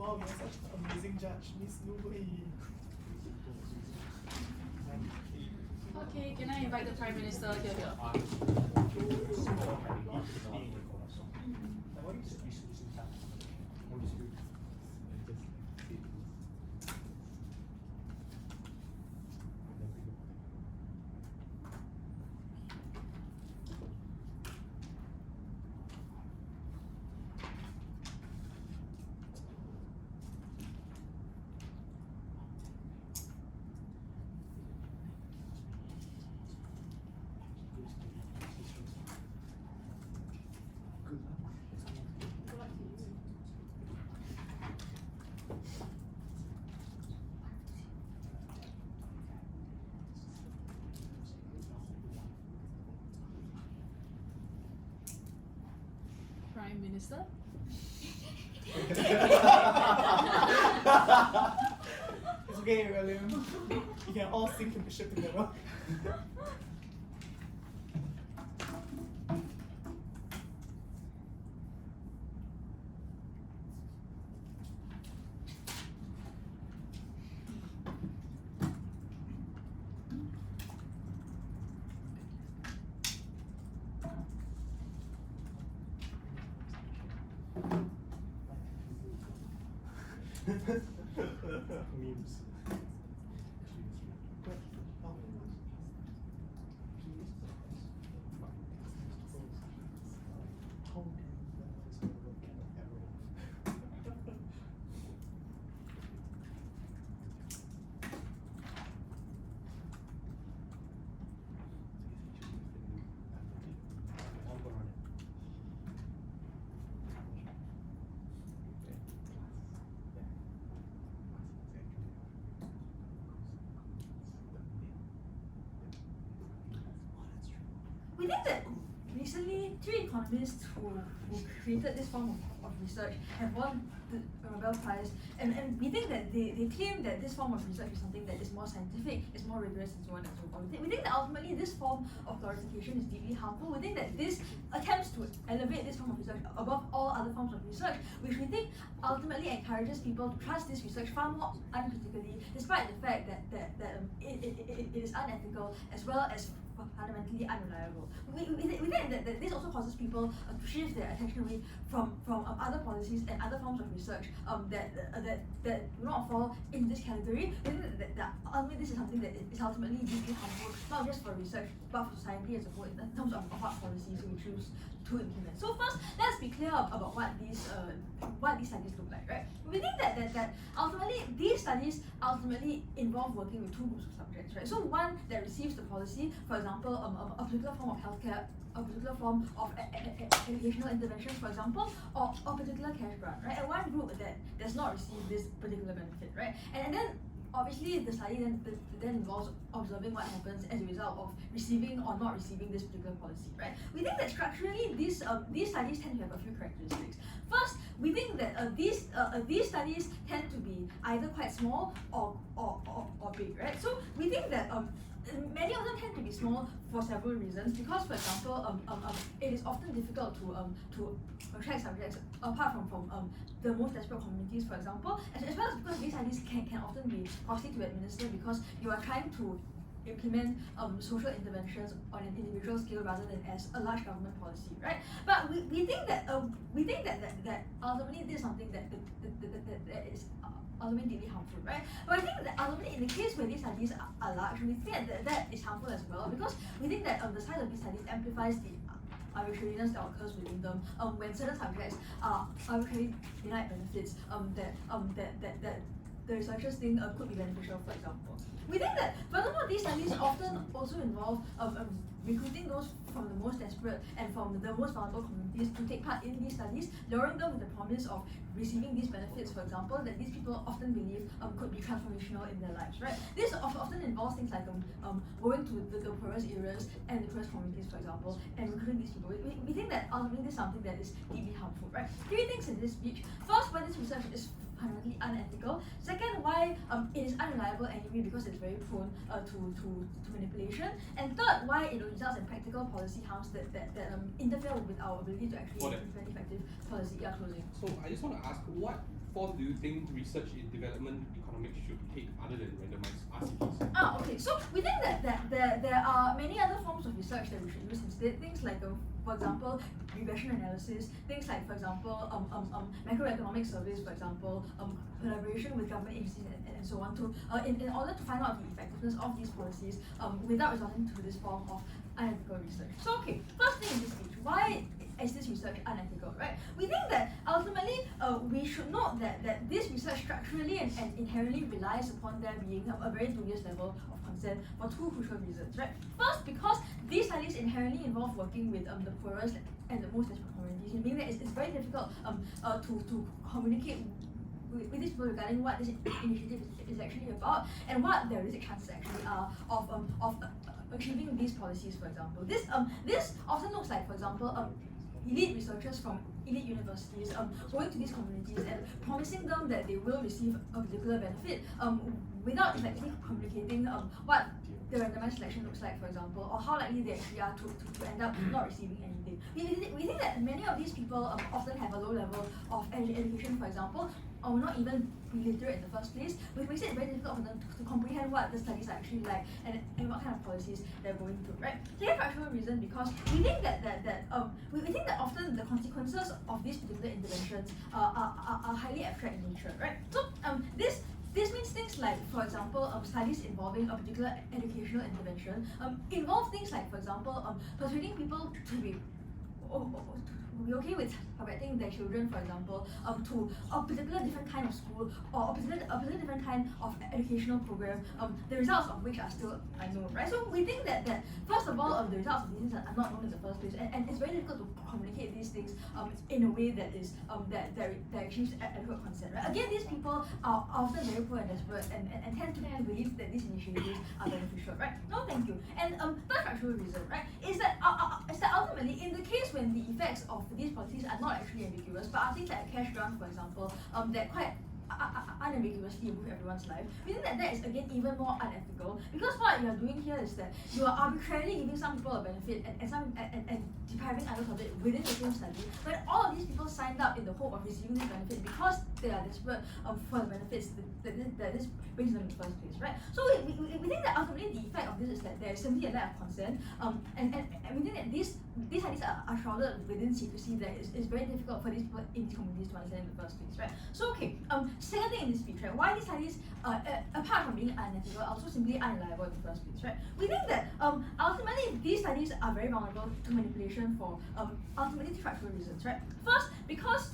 Wow, you're such an amazing judge, Miss Nubui. Okay, can I invite the Prime Minister here? Prime Minister? It's okay, Ariel Lim. You can all sing and bishop together. Memes. We think that recently, three economists who created this form of research have won the Nobel Prize, and we think that they claim that this form of research is something that is more scientific, is more rigorous, and so on and so forth. We think that ultimately this form of glorification is deeply harmful. We think that this attempts to elevate this form of research above all other forms of research, which we think ultimately encourages people to trust this research far more uncritically, despite the fact that it is unethical as well as fundamentally unreliable. We think that this also causes people to shift their attention away from other policies and other forms of research that do not fall in this category. We think that ultimately this is something that is ultimately deeply harmful, not just for research, but for society as a whole in terms of what policies we choose to implement. So first, let's be clear about what these studies look like, right? We think that ultimately these studies ultimately involve working with two groups of subjects, right? So one that receives the policy, for example, a particular form of healthcare, a particular form of educational interventions, for example, or a particular cash grant, right? And one group that does not receive this particular benefit, right? And then obviously the study then involves observing what happens as a result of receiving or not receiving this particular policy, right? We think that structurally these studies tend to have a few characteristics. First, we think that these studies tend to be either quite small or big, right? So we think that many of them tend to be small for several reasons. Because, for example, it is often difficult to attract subjects apart from the most desperate communities, for example, as well as because these studies can often be costly to administer because you are trying to implement social interventions on an individual scale rather than as a large government policy, right? But we think that ultimately this is something that is ultimately deeply harmful, right? But I think that ultimately in the case where these studies are large, we think that is harmful as well, because we think that the size of these studies amplifies the arbitrariness that occurs within them when certain subjects are arbitrarily denied benefits that the researchers think could be beneficial, for example. We think that furthermore, these studies often also involve recruiting those from the most desperate and from the most vulnerable communities to take part in these studies, luring them with the promise of receiving these benefits, for example, that these people often believe could be transformational in their lives, right? This often involves things like going to the poorest areas and the poorest communities, for example, and recruiting these people. We think that ultimately this is something that is deeply harmful, right? Three things in this speech. First, why this research is fundamentally unethical. Second, why it is unreliable anyway because it's very prone to manipulation. And third, why it results in practical policy harms that interfere with our ability to actually implement effective policy. Yeah, closing. So I just want to ask, what form do you think research in development economics should take other than randomized RCTs? Okay. So we think that there are many other forms of research that we should use instead. Things like, for example, regression analysis. Things like, for example, macroeconomic surveys. For example, collaboration with government agencies and so on. In order to find out the effectiveness of these policies, without resorting to this form of unethical research. So okay, first thing in this speech, why is this research unethical, right? We think that ultimately we should note that this research structurally and inherently relies upon there being a very dubious level of consent for two crucial reasons, right? First, because these studies inherently involve working with the poorest and the most desperate communities, meaning that it's very difficult to communicate with these people regarding what this initiative is actually about and what the realistic chances actually are of achieving these policies, for example. This often looks like, for example, elite researchers from elite universities going to these communities and promising them that they will receive a particular benefit without effectively communicating what the randomized selection looks like, for example, or how likely they actually are to end up not receiving anything. We think that many of these people often have a low level of education, for example, or not even be literate in the first place, which makes it very difficult for them to comprehend what the studies are actually like and what kind of policies they're going through, right? Second factual reason, because we think that we think that often the consequences of these particular interventions are highly abstract in nature, right? So this means things like, for example, studies involving a particular educational intervention involve things like, for example, persuading people to be okay with directing their children, for example, to a particular different kind of school or a particular different kind of educational program, the results of which are still unknown, right? So we think that first of all, the results of these things are not known in the first place, and it's very difficult to communicate these things in a way that is that achieves adequate consent, right? Again, these people are often very poor and desperate and tend to believe that these initiatives are beneficial, right? No, thank you. And third factual reason, right, is that ultimately, in the case when the effects of these policies are not actually ambiguous, but are things like a cash grant, for example, that quite unambiguously improve everyone's life, we think that is again even more unethical, because what you are doing here is that you are arbitrarily giving some people a benefit and depriving others of it within the same study, when all of these people signed up in the hope of receiving this benefit because they are desperate for the benefits that this brings them in the first place, right? So we think that ultimately the effect of this is that there is simply a lack of consent, and we think that these studies are shrouded within secrecy that is very difficult for these people in these communities to understand in the first place, right? So okay, second thing in this speech, right, why these studies, apart from being unethical, are also simply unreliable in the first place, right? We think that ultimately these studies are very vulnerable to manipulation for ultimately three factual reasons, right? First, because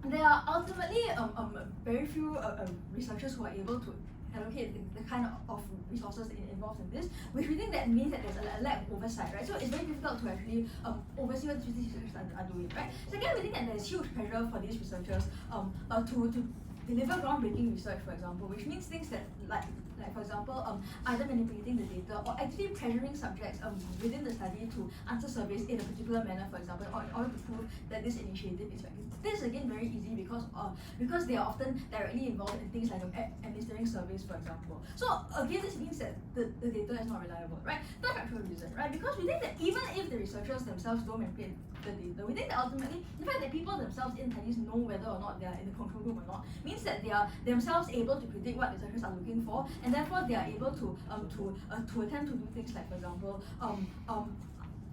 there are ultimately very few researchers who are able to allocate the kind of resources involved in this, which we think that means that there's a lack of oversight, right? So it's very difficult to actually oversee what these researchers are doing, right? Second, we think that there's huge pressure for these researchers to deliver groundbreaking research, for example, which means things that like for example, either manipulating the data or actually pressuring subjects within the study to answer surveys in a particular manner, for example, or in order to prove that this initiative is effective. This is again very easy because they are often directly involved in things like administering surveys, for example. So again, this means that the data is not reliable, right? Third factual reason, right? Because we think that even if the researchers themselves don't manipulate the data, we think that ultimately the fact that people themselves in studies know whether or not they are in the control group or not means that they are themselves able to predict what researchers are looking for, and therefore they are able to attempt to do things like, for example,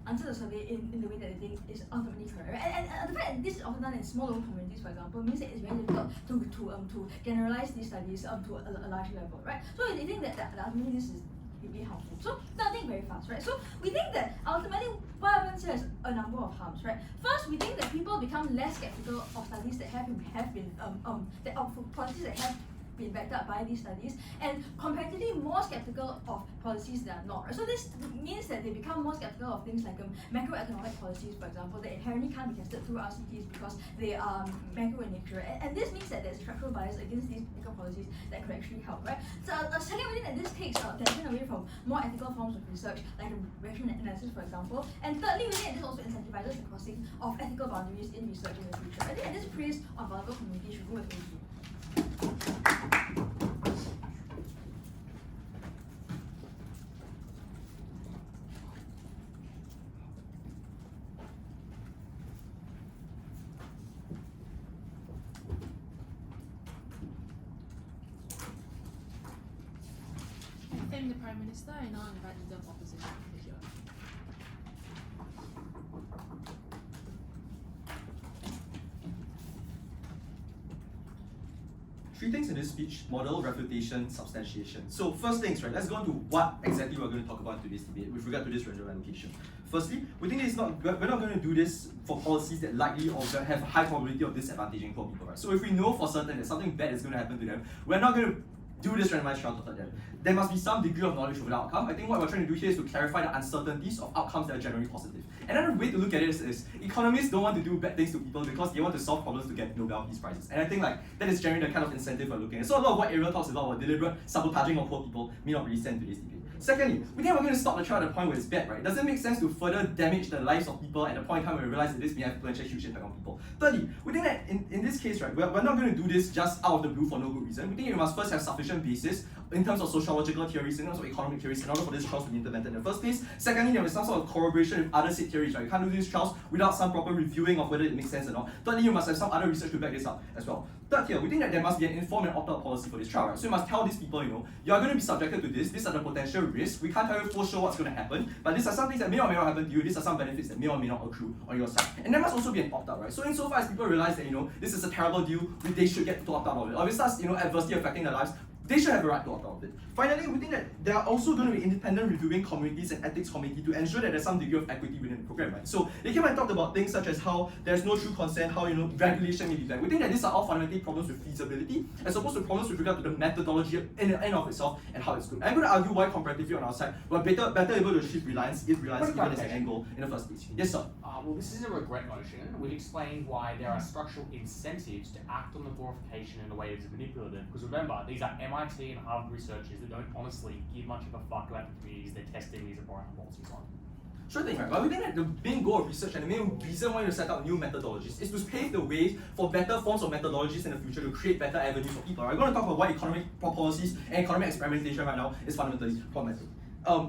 answer the survey in the way that they think is ultimately correct. And the fact that this is often done in small local communities, for example, means that it's very difficult to generalize these studies to a large level, right? So they think that ultimately this is really harmful. So starting very fast, right? So we think that ultimately what happens here is a number of harms, right? First, we think that people become less skeptical of studies that have been policies that have been backed up by these studies, and comparatively more skeptical of policies that are not, right? So this means that they become more skeptical of things like macroeconomic policies, for example, that inherently can't be tested through RCTs because they are macro in nature, and this means that there's a structural bias against these macro policies that could actually help, right? So second, we think that this takes attention away from more ethical forms of research, like regression analysis, for example, and thirdly, we think that this also incentivizes the crossing of ethical boundaries in research in the future. I think that this praise on vulnerable communities should go with OG. Prime Minister, and now invite leader of opposition to hear. Three things in this speech: model, refutation, substantiation. So first things, right, let's go on to what exactly we're going to talk about in today's debate with regard to this random allocation. Firstly, we think we're not going to do this for policies that likely or that have a high probability of disadvantaging poor people, right? So if we know for certain that something bad is going to happen to them, we're not going to do this randomized trial to them. There must be some degree of knowledge of the outcome. I think what we're trying to do here is to clarify the uncertainties of outcomes that are generally positive. Another way to look at it is economists don't want to do bad things to people because they want to solve problems to get Nobel Peace Prizes. And I think that is generally the kind of incentive we're looking at. So a lot of what Ariel talks about deliberate sabotaging of poor people may not really stand to this debate. Secondly, we think we're going to stop the trial at the point where it's bad, right? It doesn't make sense to further damage the lives of people at the point in time where we realize that this may have potential huge impact on people. Thirdly, we think that in this case, right, we're not going to do this just out of the blue for no good reason. We think we must first have sufficient basis in terms of sociological theories, in terms of economic theories, in order for this trial to be implemented in the first place. Secondly, there is some sort of corroboration with other set theories, right? You can't do these trials without some proper reviewing of whether it makes sense or not. Thirdly, you must have some other research to back this up as well. Third here, we think that there must be an informed and opt-out policy for this trial, right? So you must tell these people, you are going to be subjected to this, these are the potential risks. We can't tell you for sure what's going to happen, but these are some things that may or may not happen to you, these are some benefits that may or may not accrue on your side. And there must also be an opt-out, right? So insofar as people realize that, this is a terrible deal, they should get to opt out of it. Or if it starts, adversely affecting their lives, they should have a right to opt out of it. Finally, we think that there are also going to be independent reviewing committees and ethics committee to ensure that there's some degree of equity within the program, right? So they came and talked about things such as how there's no true consent, how regulation may be bad. We think that these are all fundamentally problems with feasibility, as opposed to problems with regard to the methodology in the end of itself and how it's good. And I'm going to argue why comparatively on our side we're better able to achieve reliance if reliance even is an end goal in the first place. Yes, sir. Well, this is a regret motion. We've explained why there are structural incentives to act on the glorification in a way that's manipulative. Because remember, these are MIT and Harvard researchers that don't honestly give much of a fuck about the communities they're testing these environmental policies on. Sure thing, right? But we think that the main goal of research and the main reason why you set up new methodologies is to pave the way for better forms of methodologies in the future to create better avenues for people. We're going to talk about why economic policies and economic experimentation right now is fundamentally problematic.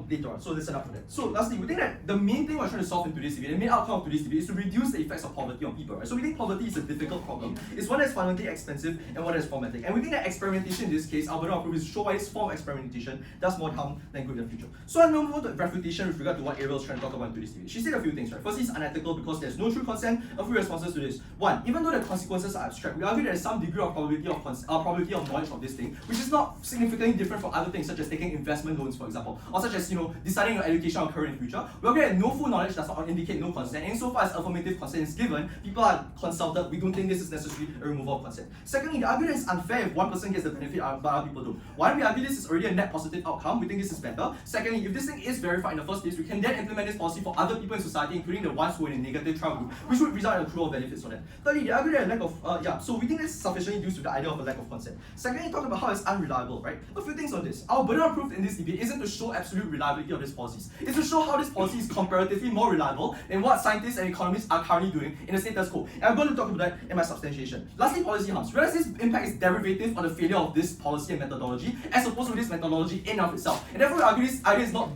Later on, so listen up for that. So lastly, we think that the main thing we're trying to solve in today's debate, the main outcome of today's debate is to reduce the effects of poverty on people, right? So we think poverty is a difficult problem. It's one that's fundamentally expensive and one that's problematic. And we think that experimentation in this case, our burden of proof is to show why this form of experimentation does more harm than good in the future. So I'm going to move on to refutation with regard to what Ariel is trying to talk about in today's debate. She said a few things, right? Firstly, it's unethical because there's no true consent. A few responses to this. One, even though the consequences are abstract, we argue that there's some degree of probability of knowledge of this thing, which is not significantly different from other things such as taking investment loans, for example, or such as deciding your education or career in the future. We argue that no full knowledge does not indicate no consent. And insofar as affirmative consent is given, people are consulted. We don't think this is necessarily a removal of consent. Secondly, the argument is unfair if one person gets the benefit but other people don't. One, we argue this is already a net positive outcome. We think this is better. Secondly, if this thing is verified in the first place, we can then implement this policy for other people in society, including the ones who are in a negative trial group, which would result in accrual of benefits for them. Thirdly, they argue that a lack of so we think this is sufficiently due to the idea of a lack of consent. Secondly, talk about how it's unreliable, right? A few things on this. Our burden of proof in this debate isn't to show absolute reliability of these policies. It's to show how this policy is comparatively more reliable than what scientists and economists are currently doing in the status quo. And I'm going to talk about that in my substantiation. Lastly, policy harms. Realize this impact is derivative on the failure of this policy and methodology, as opposed to this methodology in and of itself. And therefore, we argue this idea is not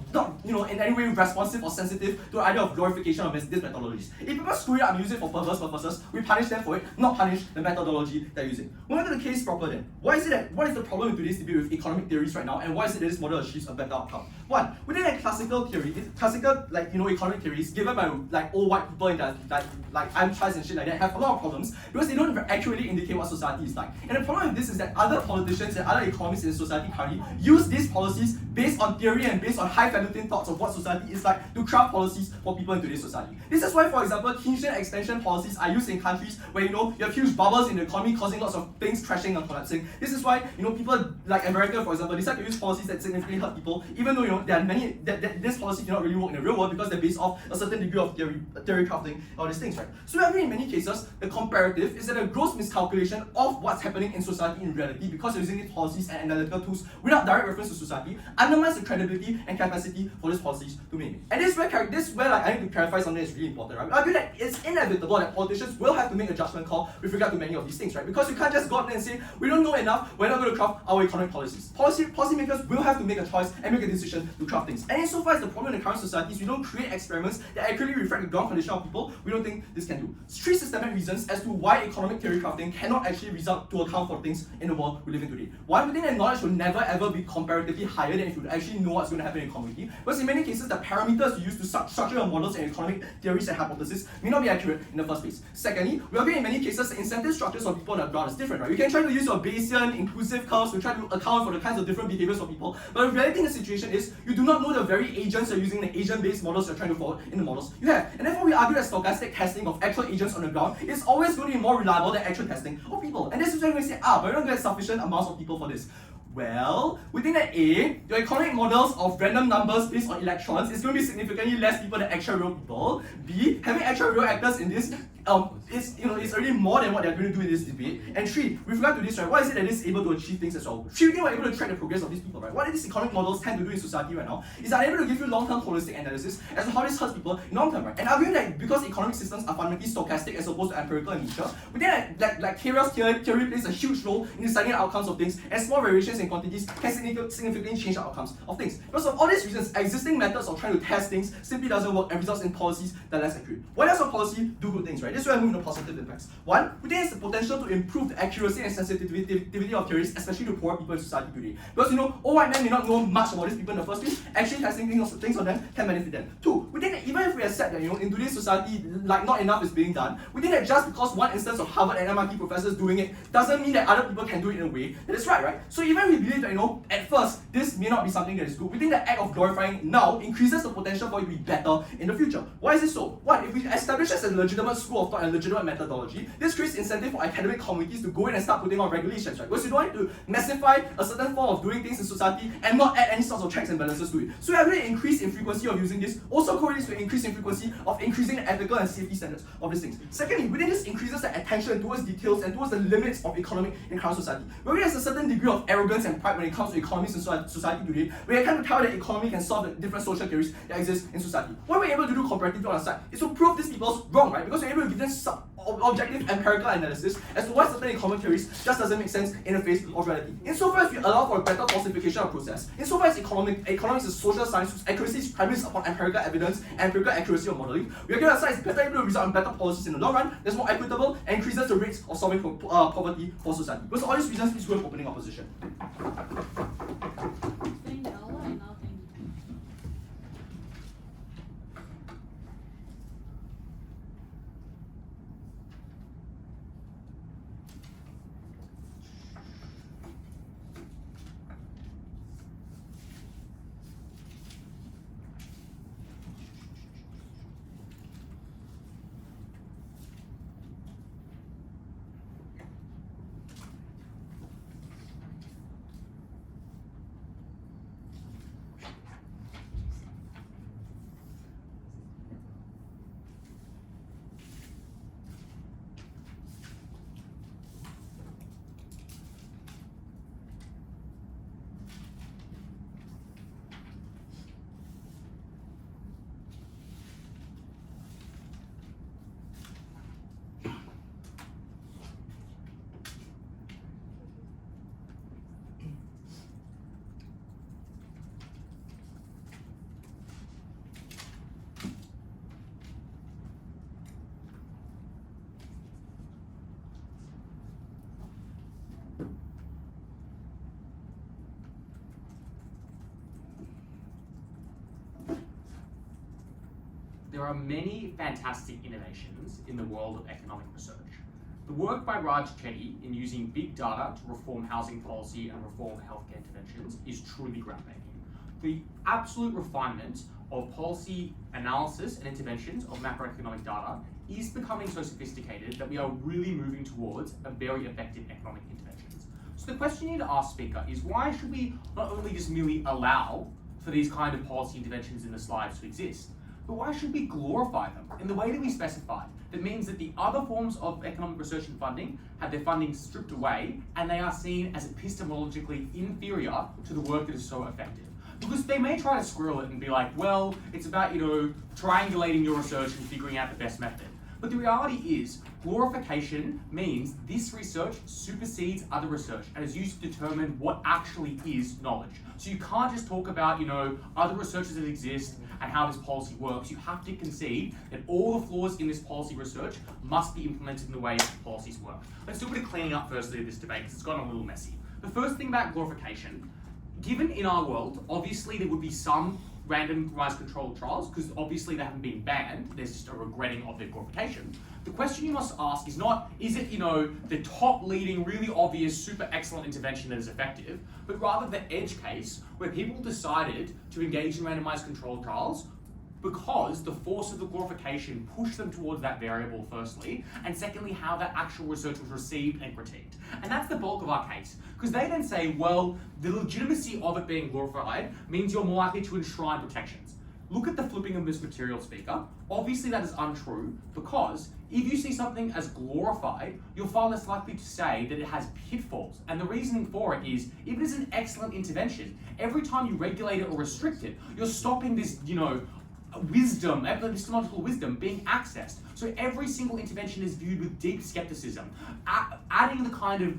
in any way responsive or sensitive to the idea of glorification of these methodologies. If people screw it up and use it for perverse purposes, we punish them for it, not punish the methodology they're using. Moving to the case proper then. What is the problem in today's debate with economic theories right now, and why is it that this model achieves a better outcome? One, within a classical theory, economic theories given by old white people in their Amchais and shit like that have a lot of problems because they don't accurately indicate what society is like. And the problem with this is that other politicians and other economists in society currently use these policies based on theory and based on highfalutin thoughts of what society is like to craft policies for people in today's society. This is why, for example, Keynesian expansion policies are used in countries where you have huge bubbles in the economy causing lots of things crashing and collapsing. This is why people like America, for example, decide to use policies that significantly hurt people, even though there are many that this policy cannot really work in the real world because they're based off a certain degree of theory crafting, all these things, right? So in many cases, the comparative is that a gross miscalculation of what's happening in society in reality because you're using these policies and analytical tools without direct reference to society undermines the credibility and capacity for these policies to make it. And this is where I need to clarify something that's really important, right? I argue that it's inevitable that politicians will have to make a judgment call with regard to many of these things, right? Because you can't just go out there and say, we don't know enough, we're not going to craft our economic policies. Policymakers will have to make a choice and make a decision to craft things. And insofar as the problem in the current society is we don't create experiments that accurately reflect the ground condition of people, we don't think this can do. 3 systematic reasons as to why economic theory crafting cannot actually result to account for things in the world we live in today. One, we think that knowledge will never ever be comparatively higher than if you actually know what's going to happen in economy, because in many cases the parameters you use to structure your models and economic theories and hypotheses may not be accurate in the first place. Secondly, we agree in many cases the incentive structures of people on the ground is different, right? You can try to use your Bayesian inclusive curves to try to account for the kinds of different behaviors of people, but the reality in the situation is you do not know the very agents you're using, the agent-based models you're trying to forward in the models you have. And therefore we argue that stochastic testing of actual agents on the ground is always going to be more reliable than actual testing of people. And this is when we say, but we're not going to get sufficient amounts of people for this. Well, we think that A, your economic models of random numbers based on electrons is going to be significantly less people than actual real people. B, having actual real actors in this it's already more than what they're going to do in this debate. And 3, with regard to this, right, what is it that is able to achieve things as well? 3, we think we're able to track the progress of these people, right? What these economic models tend to do in society right now is they're able to give you long-term holistic analysis as to how this hurts people in long term, right? And arguing that because economic systems are fundamentally stochastic as opposed to empirical in nature, we think that like Ariel's theory plays a huge role in deciding the outcomes of things, and small variations in quantities can significantly change the outcomes of things. Because of all these reasons, existing methods of trying to test things simply doesn't work and results in policies that are less accurate. Why does a policy do good things, right? This is where I move into positive impacts. One, we think it's the potential to improve the accuracy and sensitivity of theories, especially to poor people in society today. Because all white men may not know much about these people in the first place, actually testing things on them can benefit them. 2, we think that even if we accept that in today's society, like not enough is being done, we think that just because one instance of Harvard and MIT professors doing it doesn't mean that other people can do it in a way that is right? So even if we believe that at first this may not be something that is good, we think the act of glorifying now increases the potential for it to be better in the future. Why is this so? One, if we establish this as a legitimate school of thought and legitimate methodology, this creates incentive for academic communities to go in and start putting on regulations, right? Because you don't want to massify a certain form of doing things in society and not add any sorts of checks and balances to it. So we have an increase in frequency of using this, also correlates to an increase in frequency of increasing the ethical and safety standards of these things. Secondly, we think this increases the attention towards details and towards the limits of economic in current society. Where there's a certain degree of arrogance and pride when it comes to economies in society today, we are kind of tell that economy can solve the different social theories that exist in society. What we're able to do comparatively on our side is to prove these people wrong, right? Because we're able to give them objective empirical analysis as to why certain economic theories just doesn't make sense in the face of reality. Insofar as we allow for a better falsification of process, insofar as economics is social science whose accuracy is premised upon empirical evidence and empirical accuracy of modeling, we are going to say better able to result in better policies in the long run, that's more equitable, and increases the rates of solving poverty for society. Because all these reasons, it's worth opening opposition. Thank you, Allah, and now thank you. There are many fantastic innovations in the world of economic research. The work by Raj Chetty in using big data to reform housing policy and reform healthcare interventions is truly groundbreaking. The absolute refinement of policy analysis and interventions of macroeconomic data is becoming so sophisticated that we are really moving towards a very effective economic interventions. So the question you need to ask, Speaker, is why should we not only just merely allow for these kind of policy interventions in the slides to exist, but why should we glorify them in the way that we specified? That means that the other forms of economic research and funding have their funding stripped away and they are seen as epistemologically inferior to the work that is so effective. Because they may try to squirrel it and be like, well, it's about, triangulating your research and figuring out the best method. But the reality is, glorification means this research supersedes other research and is used to determine what actually is knowledge. So you can't just talk about, other researches that exist and how this policy works. You have to concede that all the flaws in this policy research must be implemented in the way policies work. Let's do a bit of cleaning up firstly of this debate because it's gotten a little messy. The first thing about glorification, given in our world, obviously there would be some randomized controlled trials because obviously they haven't been banned, there's just a regretting of their glorification. The question you must ask is not, is it, the top leading, really obvious, super excellent intervention that is effective, but rather the edge case where people decided to engage in randomized controlled trials because the force of the glorification pushed them towards that variable firstly, and secondly, how that actual research was received and critiqued. And that's the bulk of our case. Because they then say, well, the legitimacy of it being glorified means you're more likely to enshrine protections. Look at the flipping of this material, speaker. Obviously that is untrue because if you see something as glorified, you're far less likely to say that it has pitfalls. And the reasoning for it is, if it is an excellent intervention, every time you regulate it or restrict it, you're stopping this, wisdom, epistemological wisdom being accessed. So every single intervention is viewed with deep skepticism. Adding the kind of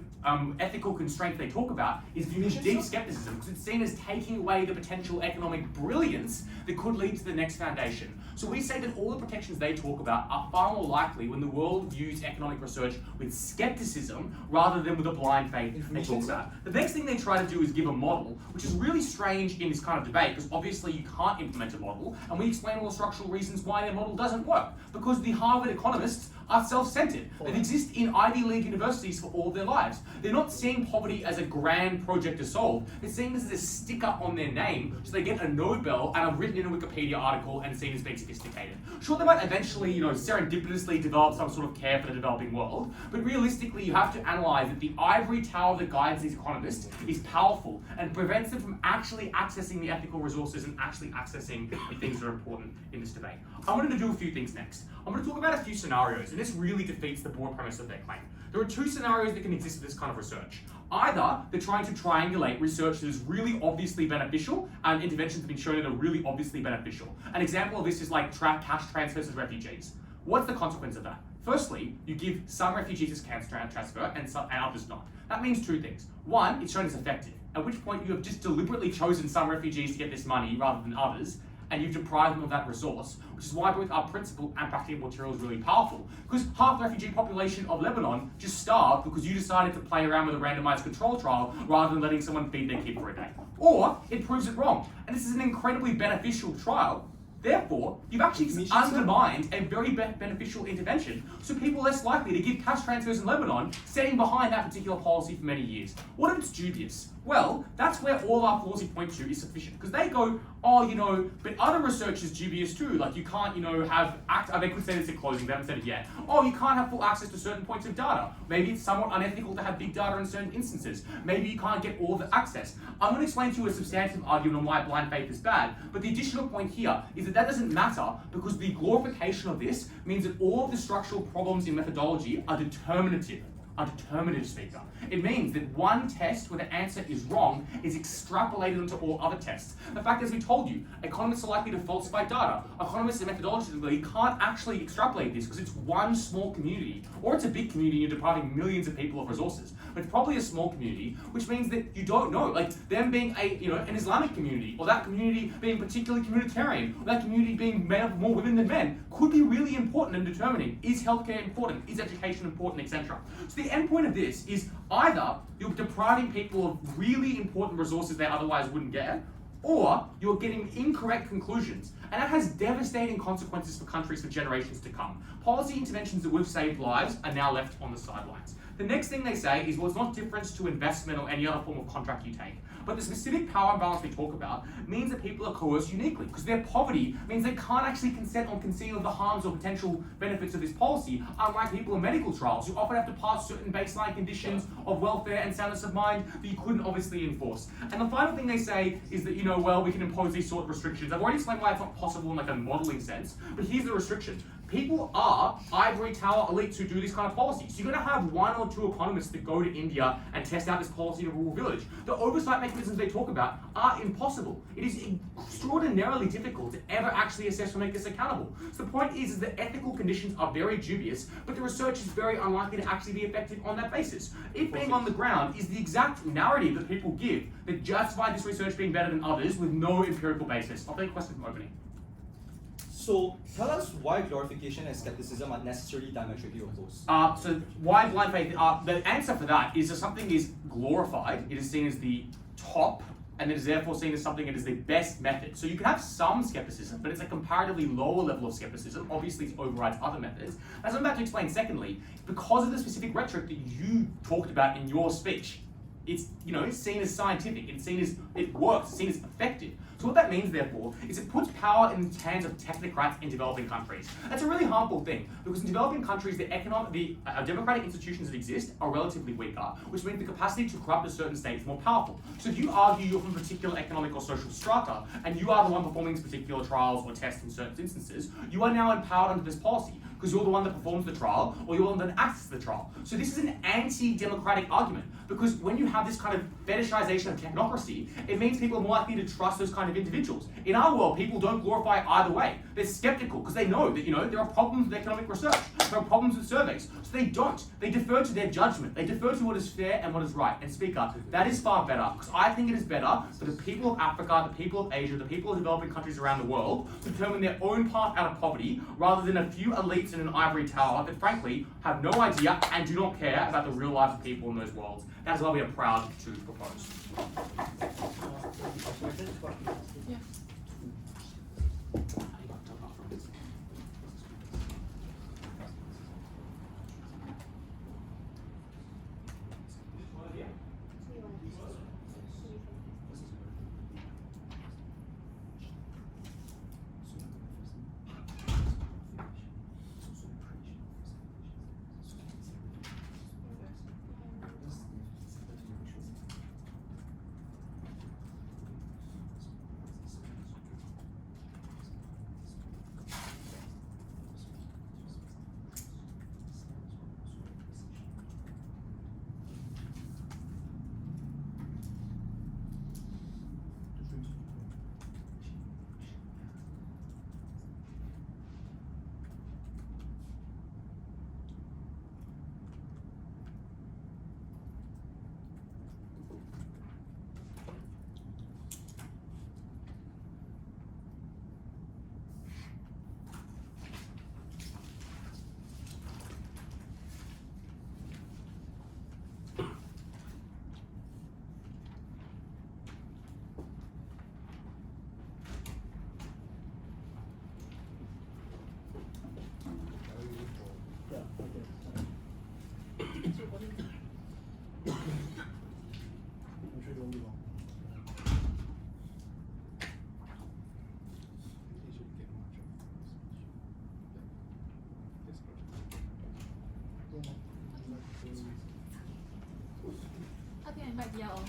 ethical constraint they talk about is viewed with deep skepticism because it's seen as taking away the potential economic brilliance that could lead to the next foundation. So we say that all the protections they talk about are far more likely when the world views economic research with skepticism rather than with a blind faith they talk about. The next thing they try to do is give a model, which is really strange in this kind of debate because obviously you can't implement a model, and we explain all the structural reasons why their model doesn't work. Because the Harvard economists are self-centered. They exist in Ivy League universities for all of their lives. They're not seeing poverty as a grand project to solve. They're seeing this as a sticker on their name, so they get a Nobel and are written in a Wikipedia article and seen as being sophisticated. Sure, they might eventually, serendipitously develop some sort of care for the developing world, but realistically, you have to analyze that the ivory tower that guides these economists is powerful and prevents them from actually accessing the ethical resources and actually accessing the things that are important in this debate. I wanted to do a few things next. I'm going to talk about a few scenarios, and this really defeats the broad premise of their claim. There are two scenarios that can exist for this kind of research. Either they're trying to triangulate research that is really obviously beneficial, and interventions have been shown that are really obviously beneficial. An example of this is like cash transfers to refugees. What's the consequence of that? Firstly, you give some refugees this cash transfer and others not. That means two things. One, it's shown as effective, at which point you have just deliberately chosen some refugees to get this money rather than others, and you've deprived them of that resource, which is why both our principle and practical material is really powerful. Because half the refugee population of Lebanon just starved because you decided to play around with a randomized control trial rather than letting someone feed their kid for a day. Or it proves it wrong, and this is an incredibly beneficial trial. Therefore, you've actually undermined a very beneficial intervention, so people are less likely to give cash transfers in Lebanon, standing behind that particular policy for many years. What if it's dubious? Well, that's where all our policy point to is sufficient, because they go, but other research is dubious too, like you can't, they could say this at closing, they haven't said it yet. Oh, you can't have full access to certain points of data. Maybe it's somewhat unethical to have big data in certain instances. Maybe you can't get all the access. I'm going to explain to you a substantive argument on why blind faith is bad, but the additional point here is that doesn't matter because the glorification of this means that all of the structural problems in methodology are determinative. A determinative speaker. It means that one test where the answer is wrong is extrapolated onto all other tests. The fact, as we told you, economists are likely to falsify data. Economists and methodologists can't actually extrapolate this because it's one small community, or it's a big community and you're depriving millions of people of resources. But it's probably a small community, which means that you don't know, like them being an Islamic community, or that community being particularly communitarian, or that community being made up of more women than men, could be really important in determining is healthcare important, is education important, etc. So the end point of this is either you're depriving people of really important resources they otherwise wouldn't get, or you're getting incorrect conclusions. And that has devastating consequences for countries for generations to come. Policy interventions that would have saved lives are now left on the sidelines. The next thing they say is, well, it's not different to investment or any other form of contract you take. But the specific power imbalance we talk about means that people are coerced uniquely, because their poverty means they can't actually consent or conceal the harms or potential benefits of this policy, unlike people in medical trials who often have to pass certain baseline conditions of welfare and soundness of mind that you couldn't obviously enforce. And the final thing they say is that, we can impose these sort of restrictions. I've already explained why it's not possible in like a modeling sense, but here's the restriction. people are ivory tower elites who do this kind of policy. So you're going to have one or two economists that go to India and test out this policy in a rural village. The oversight mechanisms they talk about are impossible. It is extraordinarily difficult to ever actually assess or make this accountable. So the point is that ethical conditions are very dubious, but the research is very unlikely to actually be effective on that basis. It being on the ground is the exact narrative that people give that justify this research being better than others with no empirical basis. I'll take a question from opening. So tell us why glorification and skepticism are necessarily diametrically opposed. So why blind faith? The answer for that is that something is glorified, it is seen as the top, and it is therefore seen as something that is the best method. So you can have some skepticism, but it's a comparatively lower level of skepticism. Obviously, it overrides other methods. As I'm about to explain, secondly, because of the specific rhetoric that you talked about in your speech, it's seen as scientific, it's seen as it works, it's seen as effective. So what that means, therefore, is it puts power in the hands of technocrats in developing countries. That's a really harmful thing, because in developing countries, the democratic institutions that exist are relatively weaker, which means the capacity to corrupt a certain state is more powerful. So if you argue you're from a particular economic or social strata, and you are the one performing these particular trials or tests in certain instances, you are now empowered under this policy, because you're the one that performs the trial, or you're the one that acts the trial. So this is an anti-democratic argument, because when you have this kind of fetishization of technocracy, it means people are more likely to trust those kind of individuals. In our world, people don't glorify either way. They're skeptical, because they know that, there are problems with economic research, there are problems with surveys, so they don't. They defer to their judgment. They defer to what is fair and what is right. And Speaker, that is far better, because I think it is better for the people of Africa, the people of Asia, the people of developing countries around the world to determine their own path out of poverty, rather than a few elites in an ivory tower that frankly have no idea and do not care about the real lives of people in those worlds. That is why we are proud to propose. Yeah. I think I invite Yao.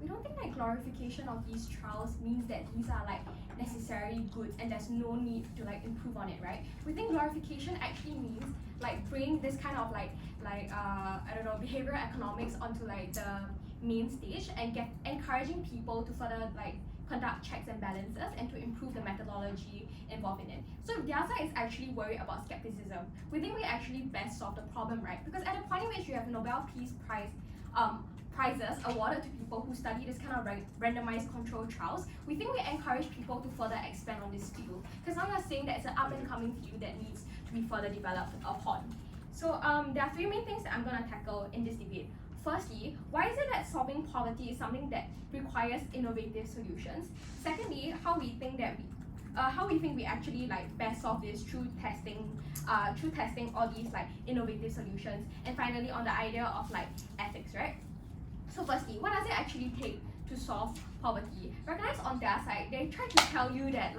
We don't think that glorification of these trials means that these are necessarily good and there's no need to improve on it, right? We think glorification actually means bring this kind of behavioral economics onto the main stage and encouraging people to further conduct checks and balances and to improve the methodology involved in it. So if the other side is actually worried about skepticism, we think we actually best solve the problem, right? Because at the point in which you have Nobel Peace Prize prizes awarded to people who study this kind of randomized control trials, we think we encourage people to further expand on this field. Because now you're saying that it's an up and coming field that needs to be further developed upon. So there are three main things that I'm going to tackle in this debate. Firstly, why is it that solving poverty is something that requires innovative solutions? Secondly, how we think we actually best solve this through testing all these innovative solutions. And finally, on the idea of ethics, right? So firstly, what does it actually take to solve poverty? Recognize on their side, they try to tell you that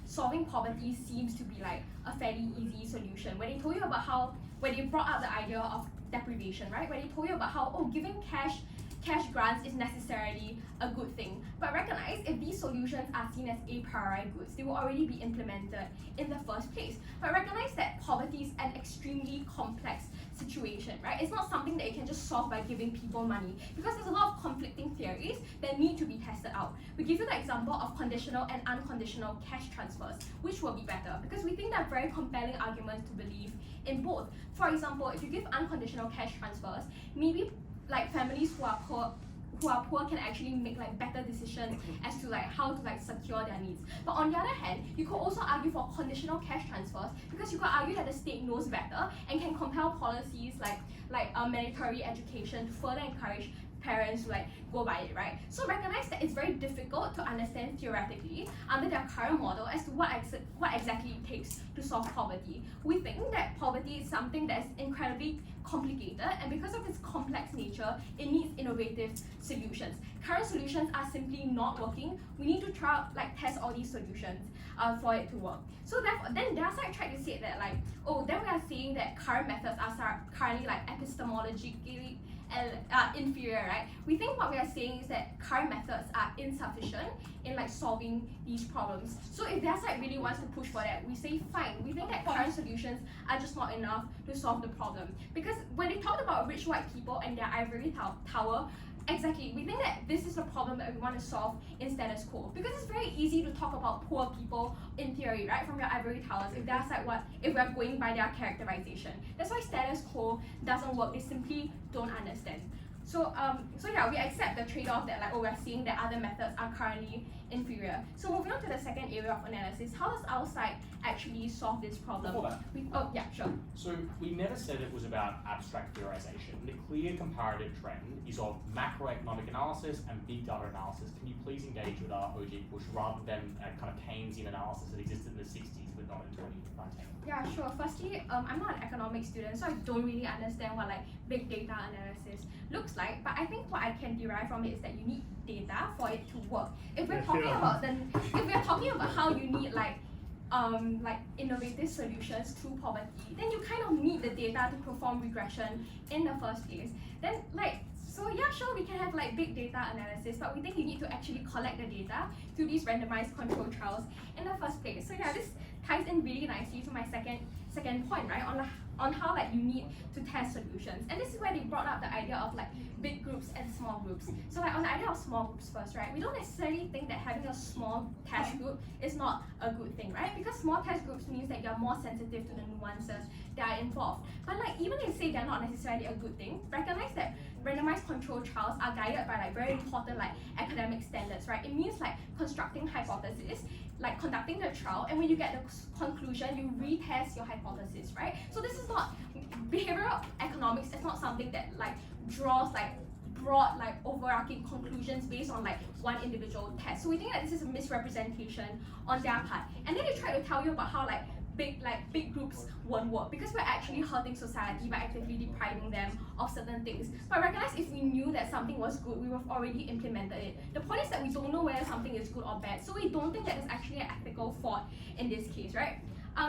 solving poverty seems to be a fairly easy solution. When they told you about when they brought out the idea of deprivation, right? When they told you about how giving cash cash grants is necessarily a good thing, but recognize if these solutions are seen as a priori goods, they will already be implemented in the first place. But recognize that poverty is an extremely complex situation, right? It's not something that you can just solve by giving people money, because there's a lot of conflicting theories that need to be tested out. We give you the example of conditional and unconditional cash transfers, which will be better, because we think there are very compelling arguments to believe in both. For example, if you give unconditional cash transfers, maybe like families who are poor can actually make like better decisions as to like how to like secure their needs. But on the other hand, you could also argue for conditional cash transfers, because you could argue that the state knows better and can compel policies like mandatory education to further encourage parents to like go by it, right? So recognize that it's very difficult to understand theoretically under their current model as to what exactly it takes to solve poverty. We think that poverty is something that is incredibly complicated, and because of its complex nature, it needs innovative solutions. Current solutions are simply not working. We need to try test all these solutions for it to work. So therefore, then their side tried to say that then we are saying that current methods are currently epistemologically inferior, right? We think what we are saying is that current methods are insufficient in solving these problems. So if their side really wants to push for that, we say fine. We think that current solutions are just not enough to solve the problem. Because when they talked about rich white people and their ivory tower, exactly, we think that this is the problem that we want to solve in status quo. Because it's very easy to talk about poor people in theory, right? From your ivory towers, if that's if we're going by their characterization. That's why status quo doesn't work. They simply don't understand. So yeah, we accept the trade-off that we're seeing that other methods are currently inferior. So moving on to the second area of analysis, how does our side actually solve this problem? Before that. Oh yeah, sure. So we never said it was about abstract theorization. The clear comparative trend is of macroeconomic analysis and big data analysis. Can you please engage with our OG push rather than a kind of Keynesian analysis that existed in the 60s but not in 2019? Yeah, sure. Firstly, I'm not an economics student, so I don't really understand what big data analysis looks like. But I think what I can derive from it is that you need data for it to work. If we're talking about how you need innovative solutions to poverty, then you kind of need the data to perform regression in the first place. Then so yeah, sure, we can have big data analysis, but we think you need to actually collect the data through these randomized control trials in the first place. So yeah, this ties in really nicely to my second point, right, on how you need to test solutions. And this is where they brought up the idea of big groups and small groups. So on the idea of small groups first, right, we don't necessarily think that having a small test group is not a good thing, right? Because small test groups means that you're more sensitive to the nuances that are involved. But even if they say they're not necessarily a good thing, recognize that randomized control trials are guided by very important academic standards, right? It means constructing hypotheses, conducting the trial, and when you get the conclusion, you retest your hypothesis, right? So this is not behavioral economics. It's not something that draws broad overarching conclusions based on one individual test. So we think that this is a misrepresentation on their part. And then they try to tell you about how big groups won't work because we're actually hurting society by actively depriving them of certain things. But recognize if we knew that something was good, we would have already implemented it. The point is that we don't know whether something is good or bad, so we don't think that there's actually an ethical fault in this case, right?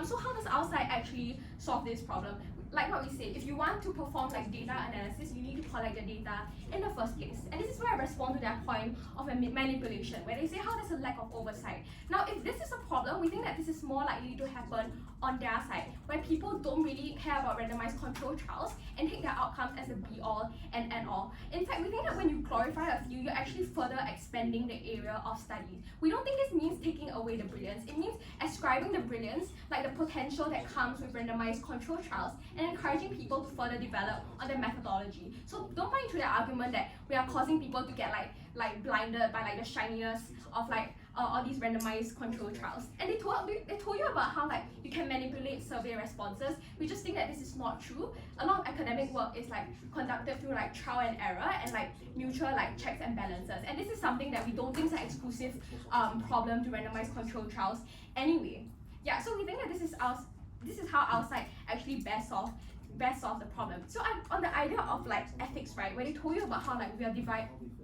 So how does our side actually solve this problem? Like what we said, if you want to perform data analysis, you need to collect the data in the first place. And this is where I respond to their point of a manipulation, where they say how there's a lack of oversight. Now, if this is a problem, we think that this is more likely to happen on their side, where people don't really care about randomized control trials and take their outcomes as a be-all and end-all. In fact, we think that when you glorify a few, you're actually further expanding the area of study. We don't think this means taking away the brilliance. It means ascribing the brilliance, the potential that comes with randomized control trials, and encouraging people to further develop on their methodology. So don't buy into the argument that we are causing people to get blinded by the shininess of all these randomized control trials. And they told you about how you can manipulate survey responses. We just think that this is not true. A lot of academic work is conducted through trial and error and mutual checks and balances. And this is something that we don't think is an exclusive problem to randomized control trials anyway. Yeah, so we think that this is how our side actually best solve the problem. So on the idea of ethics, right, where they told you about how we are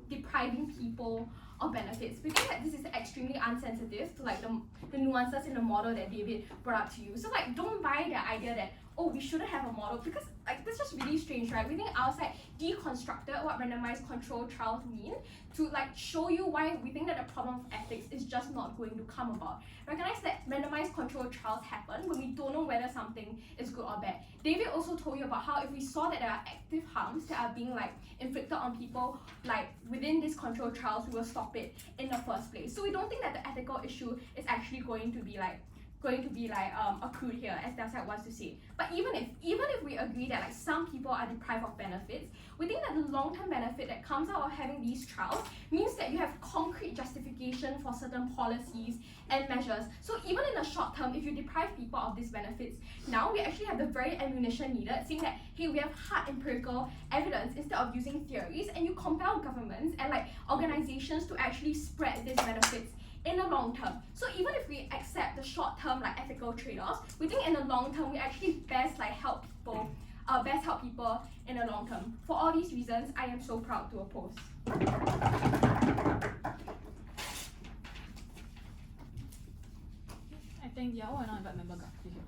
depriving people of benefits, we think that this is extremely insensitive to the nuances in the model that David brought up to you. So don't buy the idea that oh, we shouldn't have a model, because like that's just really strange, right? We think outside deconstructed what randomized control trials mean to like show you why we think that the problem of ethics is just not going to come about. Recognize that randomized control trials happen when we don't know whether something is good or bad. David also told you about how if we saw that there are active harms that are being like inflicted on people like within these control trials, we will stop it in the first place. So we don't think that the ethical issue is actually going to be accrued here, as their side wants to say. But even if we agree that like some people are deprived of benefits, we think that the long-term benefit that comes out of having these trials means that you have concrete justification for certain policies and measures. So even in the short term, if you deprive people of these benefits, now we actually have the very ammunition needed, saying that hey, we have hard empirical evidence instead of using theories, and you compel governments and like organizations to actually spread these benefits in the long term. So even if we accept the short term like ethical trade-offs, we think in the long term we actually best help people in the long term. For all these reasons, I am so proud to oppose. I think Yao why not invite member Gak here?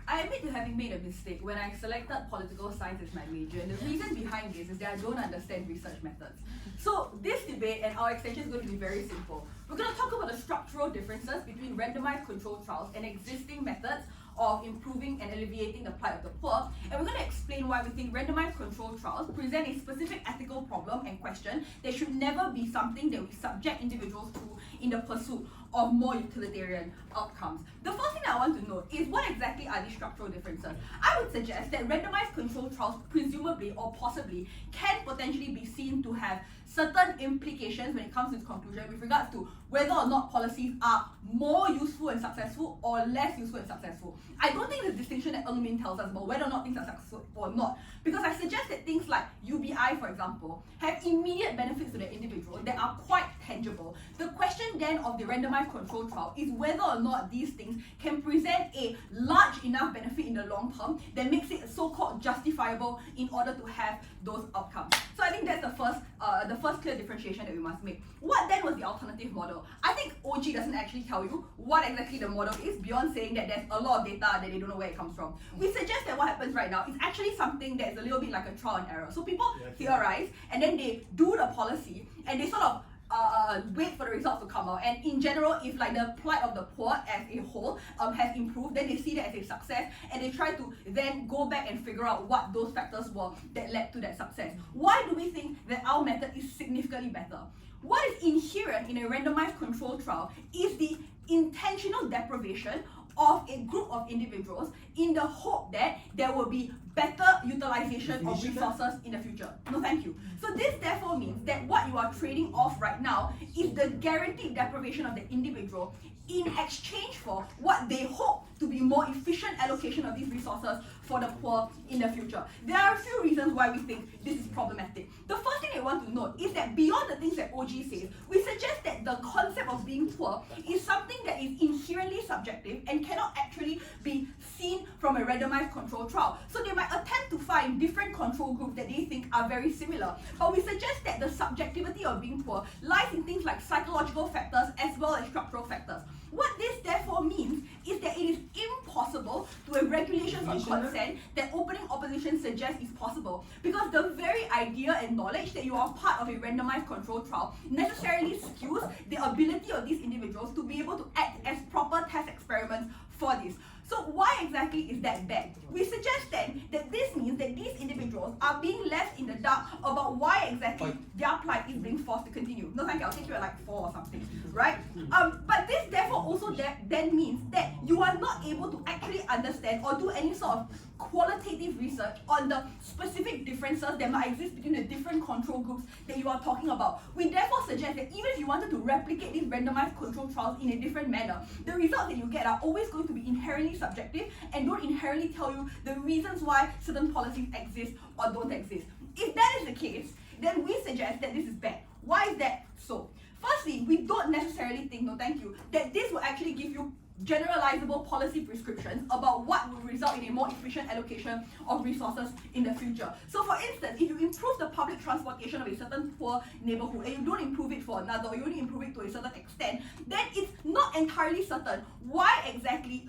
I admit to having made a mistake when I selected political science as my major, and the reason behind this is that I don't understand research methods. So this debate and our extension is going to be very simple. We're going to talk about the structural differences between randomized control trials and existing methods of improving and alleviating the plight of the poor, and we're going to explain why we think randomized control trials present a specific ethical problem and question that should never be something that we subject individuals to in the pursuit of more utilitarian outcomes. The first thing I want to know is what exactly are these structural differences? I would suggest that randomized control trials presumably or possibly can potentially be seen to have certain implications when it comes to its conclusion with regards to whether or not policies are more useful and successful or less useful and successful. I don't think the distinction that Ng Min tells us about whether or not things are successful or not, because I suggest that things like UBI, for example, have immediate benefits to the individual that are quite tangible. The question then of the randomized control trial is whether or not these things can present a large enough benefit in the long term that makes it so-called justifiable in order to have those outcomes. So I think that's the first clear differentiation that we must make. What then was the alternative model? I think OG doesn't actually tell you what exactly the model is beyond saying that there's a lot of data that they don't know where it comes from. We suggest that what happens right now is actually something that's a little bit like a trial and error. So people theorize and then they do the policy and they sort of wait for the results to come out, and in general, if like the plight of the poor as a whole has improved, then they see that as a success and they try to then go back and figure out what those factors were that led to that success. Why do we think that our method is significantly better? What is inherent in a randomized control trial is the intentional deprivation of a group of individuals in the hope that there will be better utilization of resources in the future. No, thank you. So this therefore means that what you are trading off right now is the guaranteed deprivation of the individual in exchange for what they hope to be more efficient allocation of these resources for the poor in the future. There are a few reasons why we think this is problematic. The first thing I want to note is that beyond the things that OG says, we suggest that the concept of being poor is something that is inherently subjective and cannot actually be seen from a randomized control trial. So they might attempt to find different control groups that they think are very similar, but we suggest that the subjectivity of being poor lies in things like psychological factors as well as structural factors. What this therefore means is that it is impossible to have regulations on consent that opening opposition suggests is possible, because the very idea and knowledge that you are part of a randomized control trial necessarily skews the ability of these individuals to be able to act as proper test experiments for this. So why exactly is that bad? We suggest then that this means that these individuals are being left in the dark about why exactly their plight is being forced to continue. No thank you, I'll take you at like 4 or something, right? But this therefore also then means that you are not able to actually understand or do any sort of qualitative research on the specific differences that might exist between the different control groups that you are talking about. We therefore suggest that even if you wanted to replicate these randomized control trials in a different manner, the results that you get are always going to be inherently subjective and don't inherently tell you the reasons why certain policies exist or don't exist. If that is the case, then we suggest that this is bad. Why is that so? Firstly, we don't necessarily think, no thank you, that this will actually give you generalizable policy prescriptions about what will result in a more efficient allocation of resources in the future. So for instance, if you improve the public transportation of a certain poor neighborhood and you don't improve it for another, or you only improve it to a certain extent, then it's not entirely certain why exactly,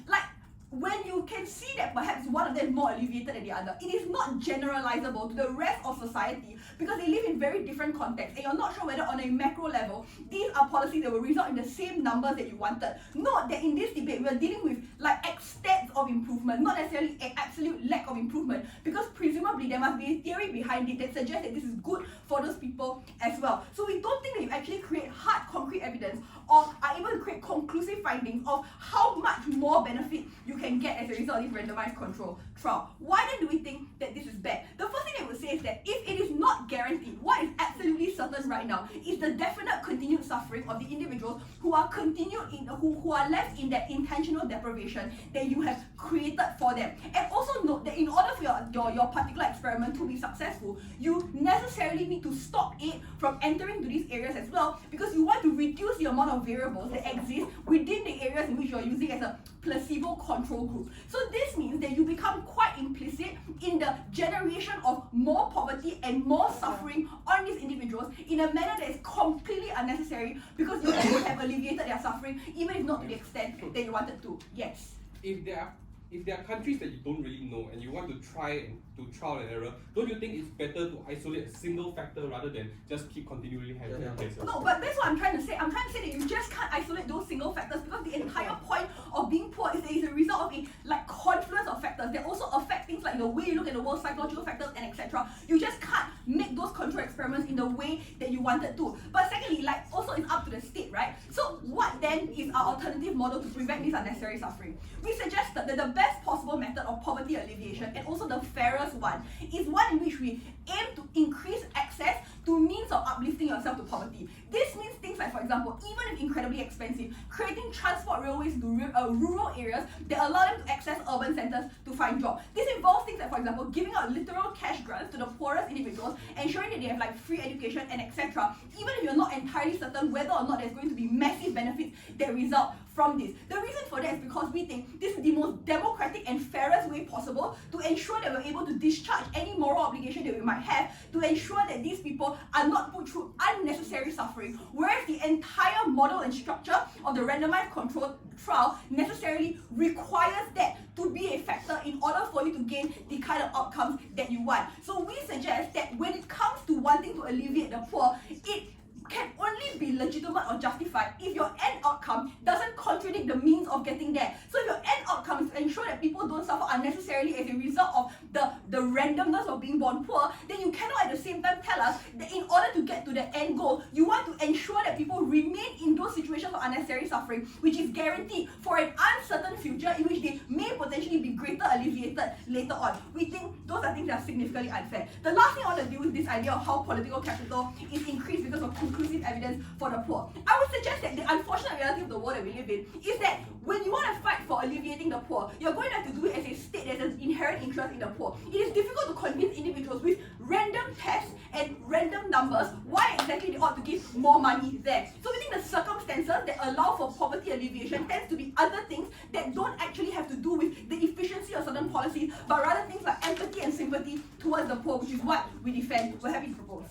like when you can see that perhaps one of them is more alleviated than the other, it is not generalizable to the rest of society because they live in very different contexts and you're not sure whether on a macro level these are policies that will result in the same numbers that you wanted. Note that in this debate we're dealing with like extents of improvement, not necessarily an absolute lack of improvement, because presumably there must be a theory behind it that suggests that this is good for those people as well. So we don't think that you actually create hard concrete evidence or are able to create conclusive findings of how much more benefit you can get as a result of this randomized control trial. Why then do we think that this is bad? The first thing I would say is that if it is not guaranteed, what is absolutely certain right now is the definite continued suffering of the individuals who are who are left in that intentional deprivation that you have created for them. And also note that in order for your particular experiment to be successful, you necessarily need to stop it from entering to these areas as well, because you want to reduce the amount of variables that exist within the areas in which you're using as a placebo control group. So this means that you become quite implicit in the generation of more poverty and more suffering on these individuals in a manner that is completely unnecessary, because you would have alleviated their suffering even if not to the extent that you wanted to. Yes. If there are countries that you don't really know and you want to try and do trial and error, don't you think it's better to isolate a single factor rather than just keep continually having cases? No, but that's what I'm trying to say. I'm trying to say that you just can't isolate those single factors, because the entire point of being poor is that it's a result of a confluence of factors that also affect things like the way you look at the world, psychological factors, and etc. You just can't make those control experiments in the way that you wanted to. But secondly, also it's up to the state, right? So what then is our alternative model to prevent this unnecessary suffering? We suggested that the best possible method of poverty alleviation, and also the fairest one, is one in which we aim to increase access to means of uplifting yourself to poverty. This means things like, for example, even if incredibly expensive, creating transport railways to rural areas that allow them to access urban centers to find jobs. This involves things like, for example, giving out literal cash grants to the poorest individuals, ensuring that they have free education and etc. Even if you're not entirely certain whether or not there's going to be massive benefits that result from this. The reason for that is because we think this is the most democratic and fairest way possible to ensure that we're able to discharge any moral obligation that we might have to ensure that these people are not put through unnecessary suffering, whereas the entire model and structure of the randomized controlled trial necessarily requires that to be a factor in order for you to gain the kind of outcomes that you want. So we suggest that when it comes to wanting to alleviate the poor, it can only be legitimate or justified if your end outcome doesn't contradict the means of getting there. So if your end outcome is to ensure that people don't suffer unnecessarily as a result of the randomness of being born poor, then you cannot at the same time tell us that in order to get to the end goal, you want to ensure that people remain in those situations of unnecessary suffering, which is guaranteed for an uncertain future in which they may potentially be greater alleviated later on. We think those are things that are significantly unfair. The last thing I want to do with this idea of how political capital is increased because of conclusive evidence for the poor. I would suggest that the unfortunate reality of the world that we live in is that when you want to fight for alleviating the poor, you're going to have to do it as a state that has an inherent interest in the poor. It is difficult to convince individuals with random tests and random numbers why exactly they ought to give more money there. So we think the circumstances that allow for poverty alleviation tends to be other things that don't actually have to do with the efficiency of certain policies, but rather things like empathy and sympathy towards the poor, which is what we defend. We're happy to propose.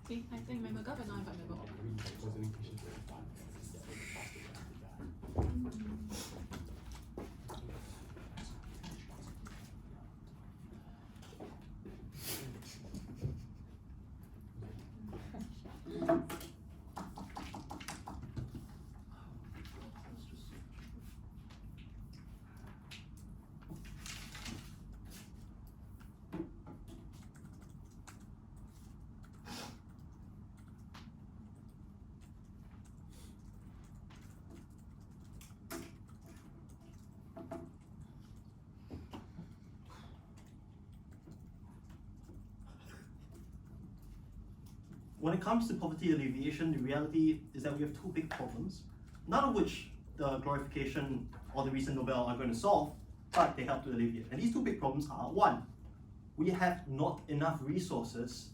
See, I think member gov and I invite member op. When it comes to poverty alleviation, the reality is that we have two big problems, none of which the glorification or the recent Nobel are going to solve. but they help to alleviate. And these two big problems are, one, we have not enough resources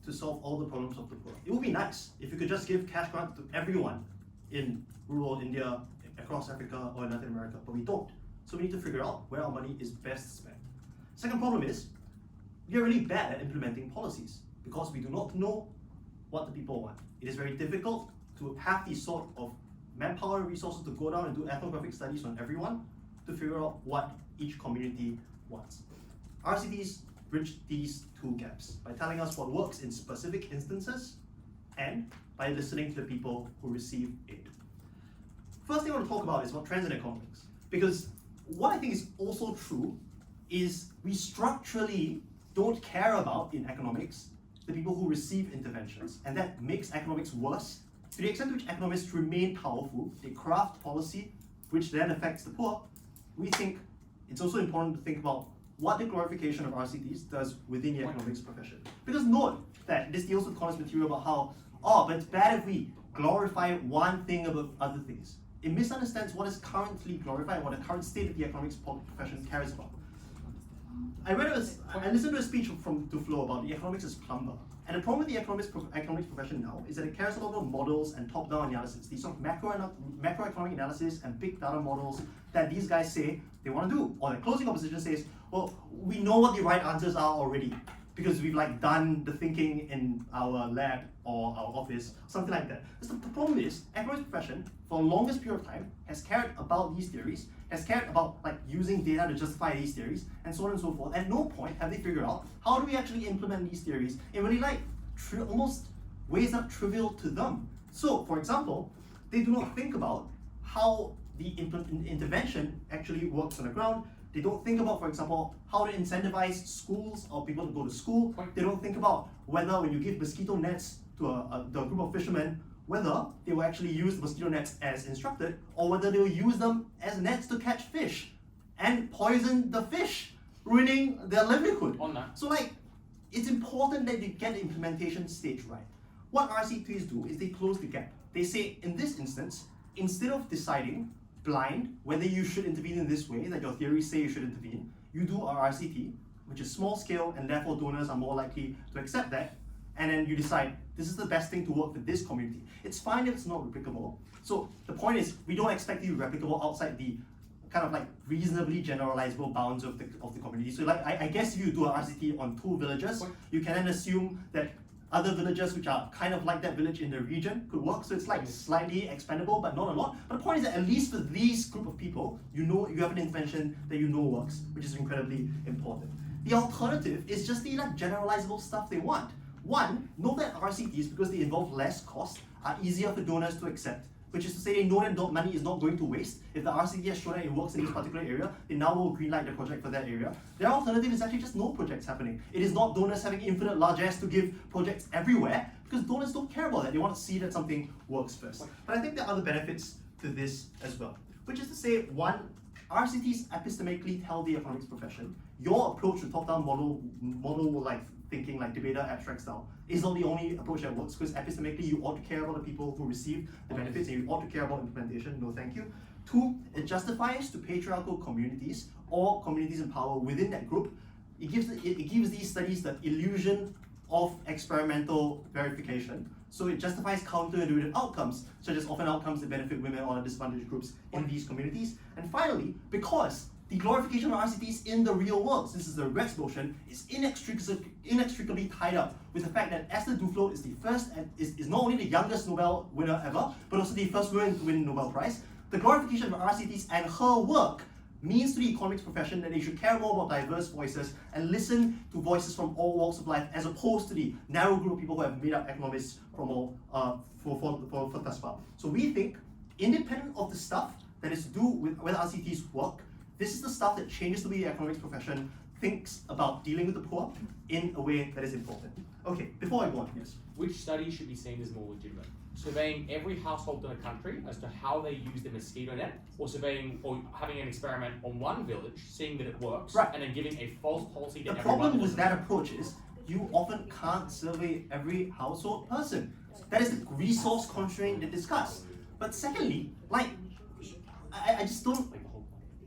to solve all the problems of the poor. It would be nice if you could just give cash grants to everyone in rural India, across Africa, or in Latin America, but we don't. So we need to figure out where our money is best spent. Second problem is, we are really bad at implementing policies because we do not know what the people want. It is very difficult to have these sort of manpower resources to go down and do ethnographic studies on everyone to figure out what each community wants. RCTs bridge these two gaps by telling us what works in specific instances and by listening to the people who receive aid. First thing I want to talk about is about trends in economics, because what I think is also true is we structurally don't care about, in economics, the people who receive interventions, and that makes economics worse. To the extent to which economists remain powerful, they craft policy which then affects the poor. We think it's also important to think about what the glorification of RCTs does within the economics profession. Because note that this deals with Connor's material about how, but it's bad if we glorify one thing above other things. It misunderstands what is currently glorified and what the current state of the economics profession cares about. I listened to a speech from Duflo about the economics as plumber. And the problem with the economics profession now is that it cares a lot about models and top-down analysis, these sort of macroeconomic analysis and big data models that these guys say they want to do. Or the closing opposition says, well, we know what the right answers are already because we've done the thinking in our lab or our office, something like that. So the problem is, economics profession, for the longest period of time, has cared about these theories, has cared about using data to justify these theories, and so on and so forth. At no point have they figured out how do we actually implement these theories in really almost ways that are trivial to them. So, for example, they do not think about how the intervention actually works on the ground. They don't think about, for example, how to incentivize schools or people to go to school. They don't think about whether when you give mosquito nets to a group of fishermen, whether they will actually use the mosquito nets as instructed, or whether they will use them as nets to catch fish and poison the fish, ruining their livelihood. On that. So it's important that they get the implementation stage right. What RCTs do is they close the gap. They say, in this instance, instead of deciding blind whether you should intervene in this way, that your theories say you should intervene, you do a RCT, which is small scale, and therefore donors are more likely to accept that, and then you decide, this is the best thing to work for this community. It's fine if it's not replicable. So the point is, we don't expect it to be replicable outside the kind of reasonably generalizable bounds of the community. So I guess if you do an RCT on 2 villages, you can then assume that other villages which are kind of like that village in the region could work. So it's slightly expandable, but not a lot. But the point is that at least for these group of people, you have an intervention that you know works, which is incredibly important. The alternative is just the generalizable stuff they want. One, know that RCTs, because they involve less cost, are easier for donors to accept, which is to say they know that money is not going to waste. If the RCT has shown that it works in this particular area, they now will greenlight the project for that area. Their alternative is actually just no projects happening. It is not donors having infinite largesse to give projects everywhere, because donors don't care about that. They want to see that something works first. But I think there are other benefits to this as well, which is to say, one, RCTs epistemically tell the economics profession, your approach to top-down model thinking, debater, abstract style, is not the only approach that works, because epistemically you ought to care about the people who receive the benefits and you ought to care about implementation. No thank you. Two, it justifies to patriarchal communities or communities in power within that group. It gives these studies the illusion of experimental verification. So it justifies counterintuitive outcomes, such as often outcomes that benefit women or disadvantaged groups in these communities. And finally, because the glorification of RCTs in the real world, since it's the Rex motion, is inextricably tied up with the fact that Esther Duflo is the first and is not only the youngest Nobel winner ever, but also the first woman to win the Nobel Prize. The glorification of RCTs and her work means to the economics profession that they should care more about diverse voices and listen to voices from all walks of life, as opposed to the narrow group of people who have made up economists from all for thus far. So we think, independent of the stuff that is to do with whether RCTs work, this is the stuff that changes the way the economics profession thinks about dealing with the poor in a way that is important. Okay, before I go on, yes. Which study should be seen as more legitimate? Surveying every household in a country as to how they use the mosquito net, or surveying or having an experiment on one village, seeing that it works, right, and then giving a false policy to everyone? The everyone. problem with that approach is you often can't survey every household person. That is the resource constraint they discuss. But secondly, I just don't.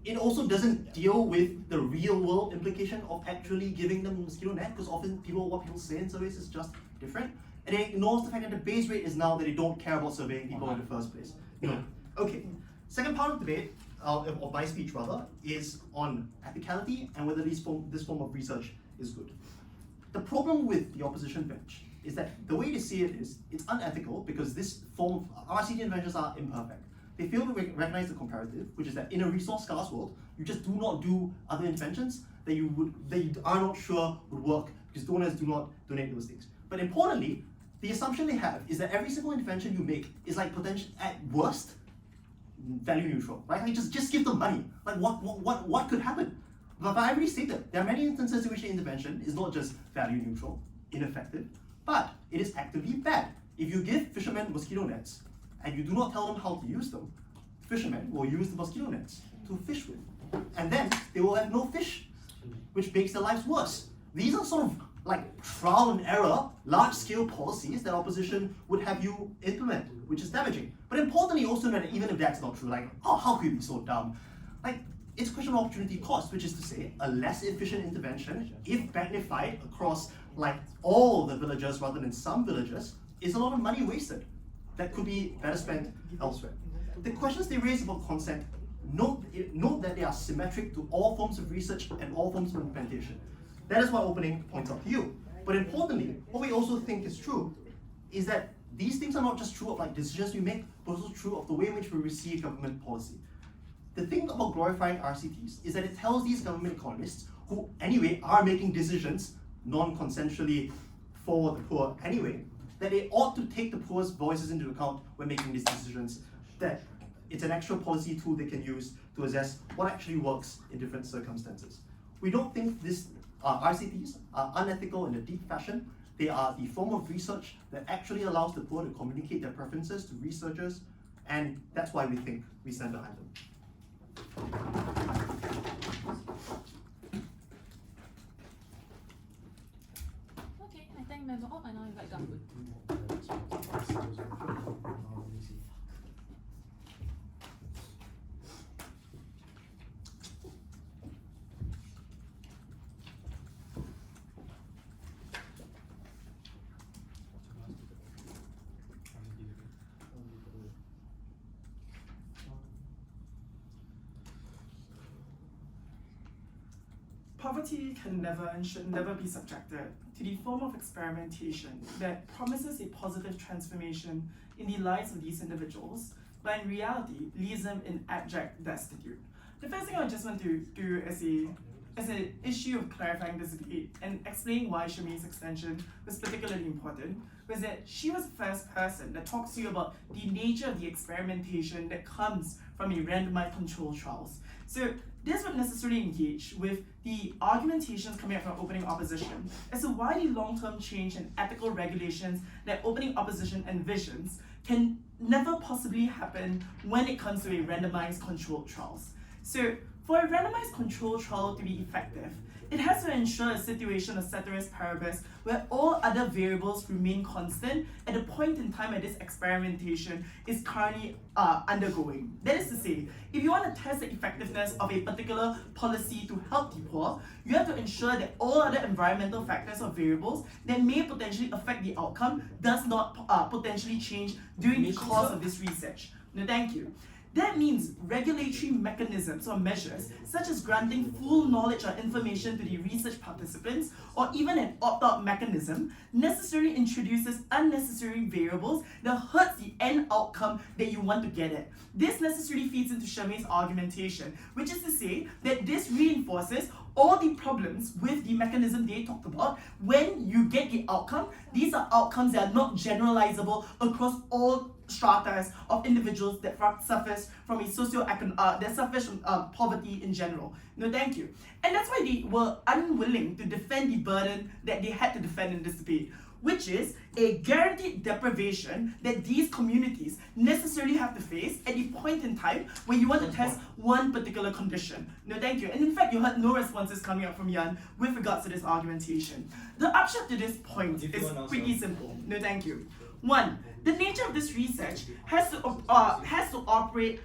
it also doesn't deal with the real world implication of actually giving them a mosquito net, because often what people say in surveys is just different. And it ignores the fact that the base rate is now that they don't care about surveying people in the first place. No. Okay. Second part of the debate, of my speech rather, is on ethicality and whether this form of research is good. The problem with the opposition bench is that the way they see it is, it's unethical because this form of RCT interventions are imperfect. They fail to recognize the comparative, which is that in a resource-scarce world, you just do not do other interventions that you are not sure would work because donors do not donate those things. But importantly, the assumption they have is that every single intervention you make is like potential at worst value neutral, right? Like just give them money. Like what could happen? But I already stated there are many instances in which the intervention is not just value neutral, ineffective, but it is actively bad. If you give fishermen mosquito nets and you do not tell them how to use them, fishermen will use the mosquito nets to fish with. And then they will have no fish, which makes their lives worse. These are sort of like trial and error, large-scale policies that opposition would have you implement, which is damaging. But importantly, also know that even if that's not true, like, oh, how could you be so dumb? Like, it's a question of opportunity cost, which is to say, a less efficient intervention, if magnified across like all the villages rather than some villages, is a lot of money wasted that could be better spent elsewhere. The questions they raise about consent, note that they are symmetric to all forms of research and all forms of implementation. That is what opening points out to you. But importantly, what we also think is true is that these things are not just true of like decisions we make, but also true of the way in which we receive government policy. The thing about glorifying RCTs is that it tells these government economists, who anyway are making decisions non-consensually for the poor anyway, that they ought to take the poor's voices into account when making these decisions, that it's an extra policy tool they can use to assess what actually works in different circumstances. We don't think these RCTs are unethical in a deep fashion. They are the form of research that actually allows the poor to communicate their preferences to researchers, and that's why we think we stand behind them. Okay, I thank member Ott and I invite Yao Kun. Poverty can never and should never be subjected to the form of experimentation that promises a positive transformation in the lives of these individuals, but in reality leaves them in abject destitute. The first thing I just want to do as an issue of clarifying this debate and explaining why Sher May's extension was particularly important was that she was the first person that talks to you about the nature of the experimentation that comes from a randomized controlled trials. So this would necessarily engage with the argumentations coming up from opening opposition as to why the long-term change in ethical regulations that opening opposition envisions can never possibly happen when it comes to a randomized controlled trials. So for a randomized controlled trial to be effective, it has to ensure a situation of ceteris paribus where all other variables remain constant at the point in time where this experimentation is currently undergoing. That is to say, if you want to test the effectiveness of a particular policy to help the poor, you have to ensure that all other environmental factors or variables that may potentially affect the outcome does not potentially change during the course of this research. No, thank you. That means regulatory mechanisms or measures, such as granting full knowledge or information to the research participants, or even an opt-out mechanism, necessarily introduces unnecessary variables that hurts the end outcome that you want to get at. This necessarily feeds into Sher May's argumentation, which is to say that this reinforces all the problems with the mechanism they talked about. When you get the outcome, these are outcomes that are not generalizable across all stratas of individuals that suffers from a that suffers from poverty in general. No, thank you. And that's why they were unwilling to defend the burden that they had to defend in this debate, which is a guaranteed deprivation that these communities necessarily have to face at the point in time when you want to test one particular condition. No, thank you. And in fact, you heard no responses coming up from Yan with regards to this argumentation. The upshot to this point is pretty simple. No, thank you. One, the nature of this research has to operate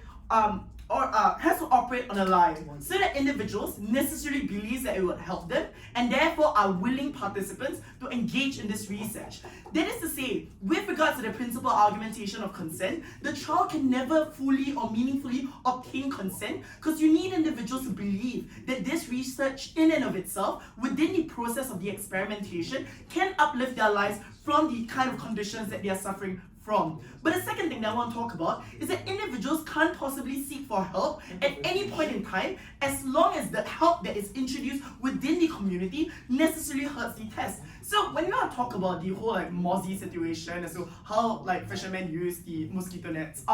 has to operate on a lie, so that individuals necessarily believe that it would help them and therefore are willing participants to engage in this research. That is to say, with regards to the principal argumentation of consent, the child can never fully or meaningfully obtain consent because you need individuals to believe that this research in and of itself, within the process of the experimentation, can uplift their lives from the kind of conditions that they are suffering from. But the second thing that I want to talk about is that individuals can't possibly seek for help at any point in time as long as the help that is introduced within the community necessarily hurts the test. So when you want to talk about the whole like mozzie situation as to how like fishermen use the mosquito nets,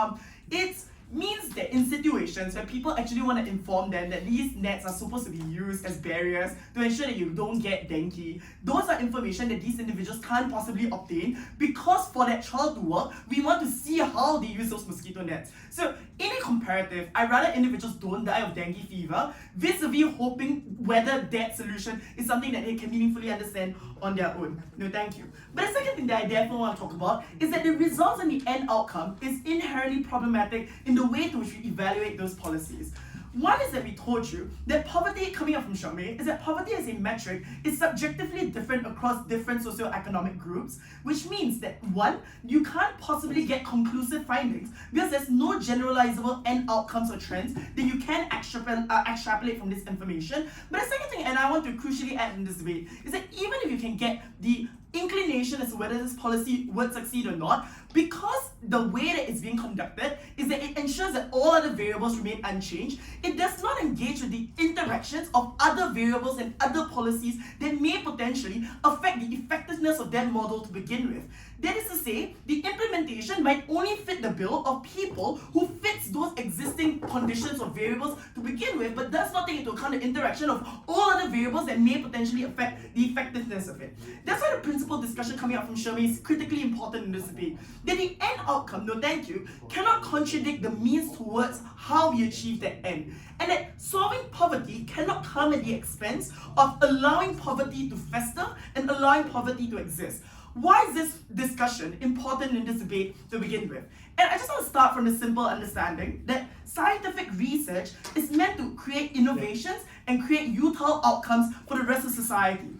it means that in situations where people actually want to inform them that these nets are supposed to be used as barriers to ensure that you don't get dengue, those are information that these individuals can't possibly obtain because for that child to work, we want to see how they use those mosquito nets. So in a comparative, I'd rather individuals don't die of dengue fever vis-a-vis hoping whether that solution is something that they can meaningfully understand on their own. No, thank you. But the second thing that I definitely want to talk about is that the results and the end outcome is inherently problematic in the way to which we evaluate those policies. One is that we told you that poverty, coming up from Sher May, is that poverty as a metric is subjectively different across different socioeconomic groups, which means that one, you can't possibly get conclusive findings because there's no generalizable end outcomes or trends that you can extrapolate from this information. But the second thing, and I want to crucially add in this debate, is that even if you can get the inclination as to whether this policy would succeed or not, because the way that it's being conducted is that it ensures that all other variables remain unchanged, it does not engage with the interactions of other variables and other policies that may potentially affect the effectiveness of that model to begin with. That is to say, the implementation might only fit the bill of people who fits those existing conditions or variables to begin with, but does not take into account the interaction of all other variables that may potentially affect the effectiveness of it. That's why the principal discussion coming out from Sher May is critically important in this debate. That the end outcome, no thank you, cannot contradict the means towards how we achieve that end. And that solving poverty cannot come at the expense of allowing poverty to fester and allowing poverty to exist. Why is this discussion important in this debate to begin with? And I just want to start from the simple understanding that scientific research is meant to create innovations and create useful outcomes for the rest of society.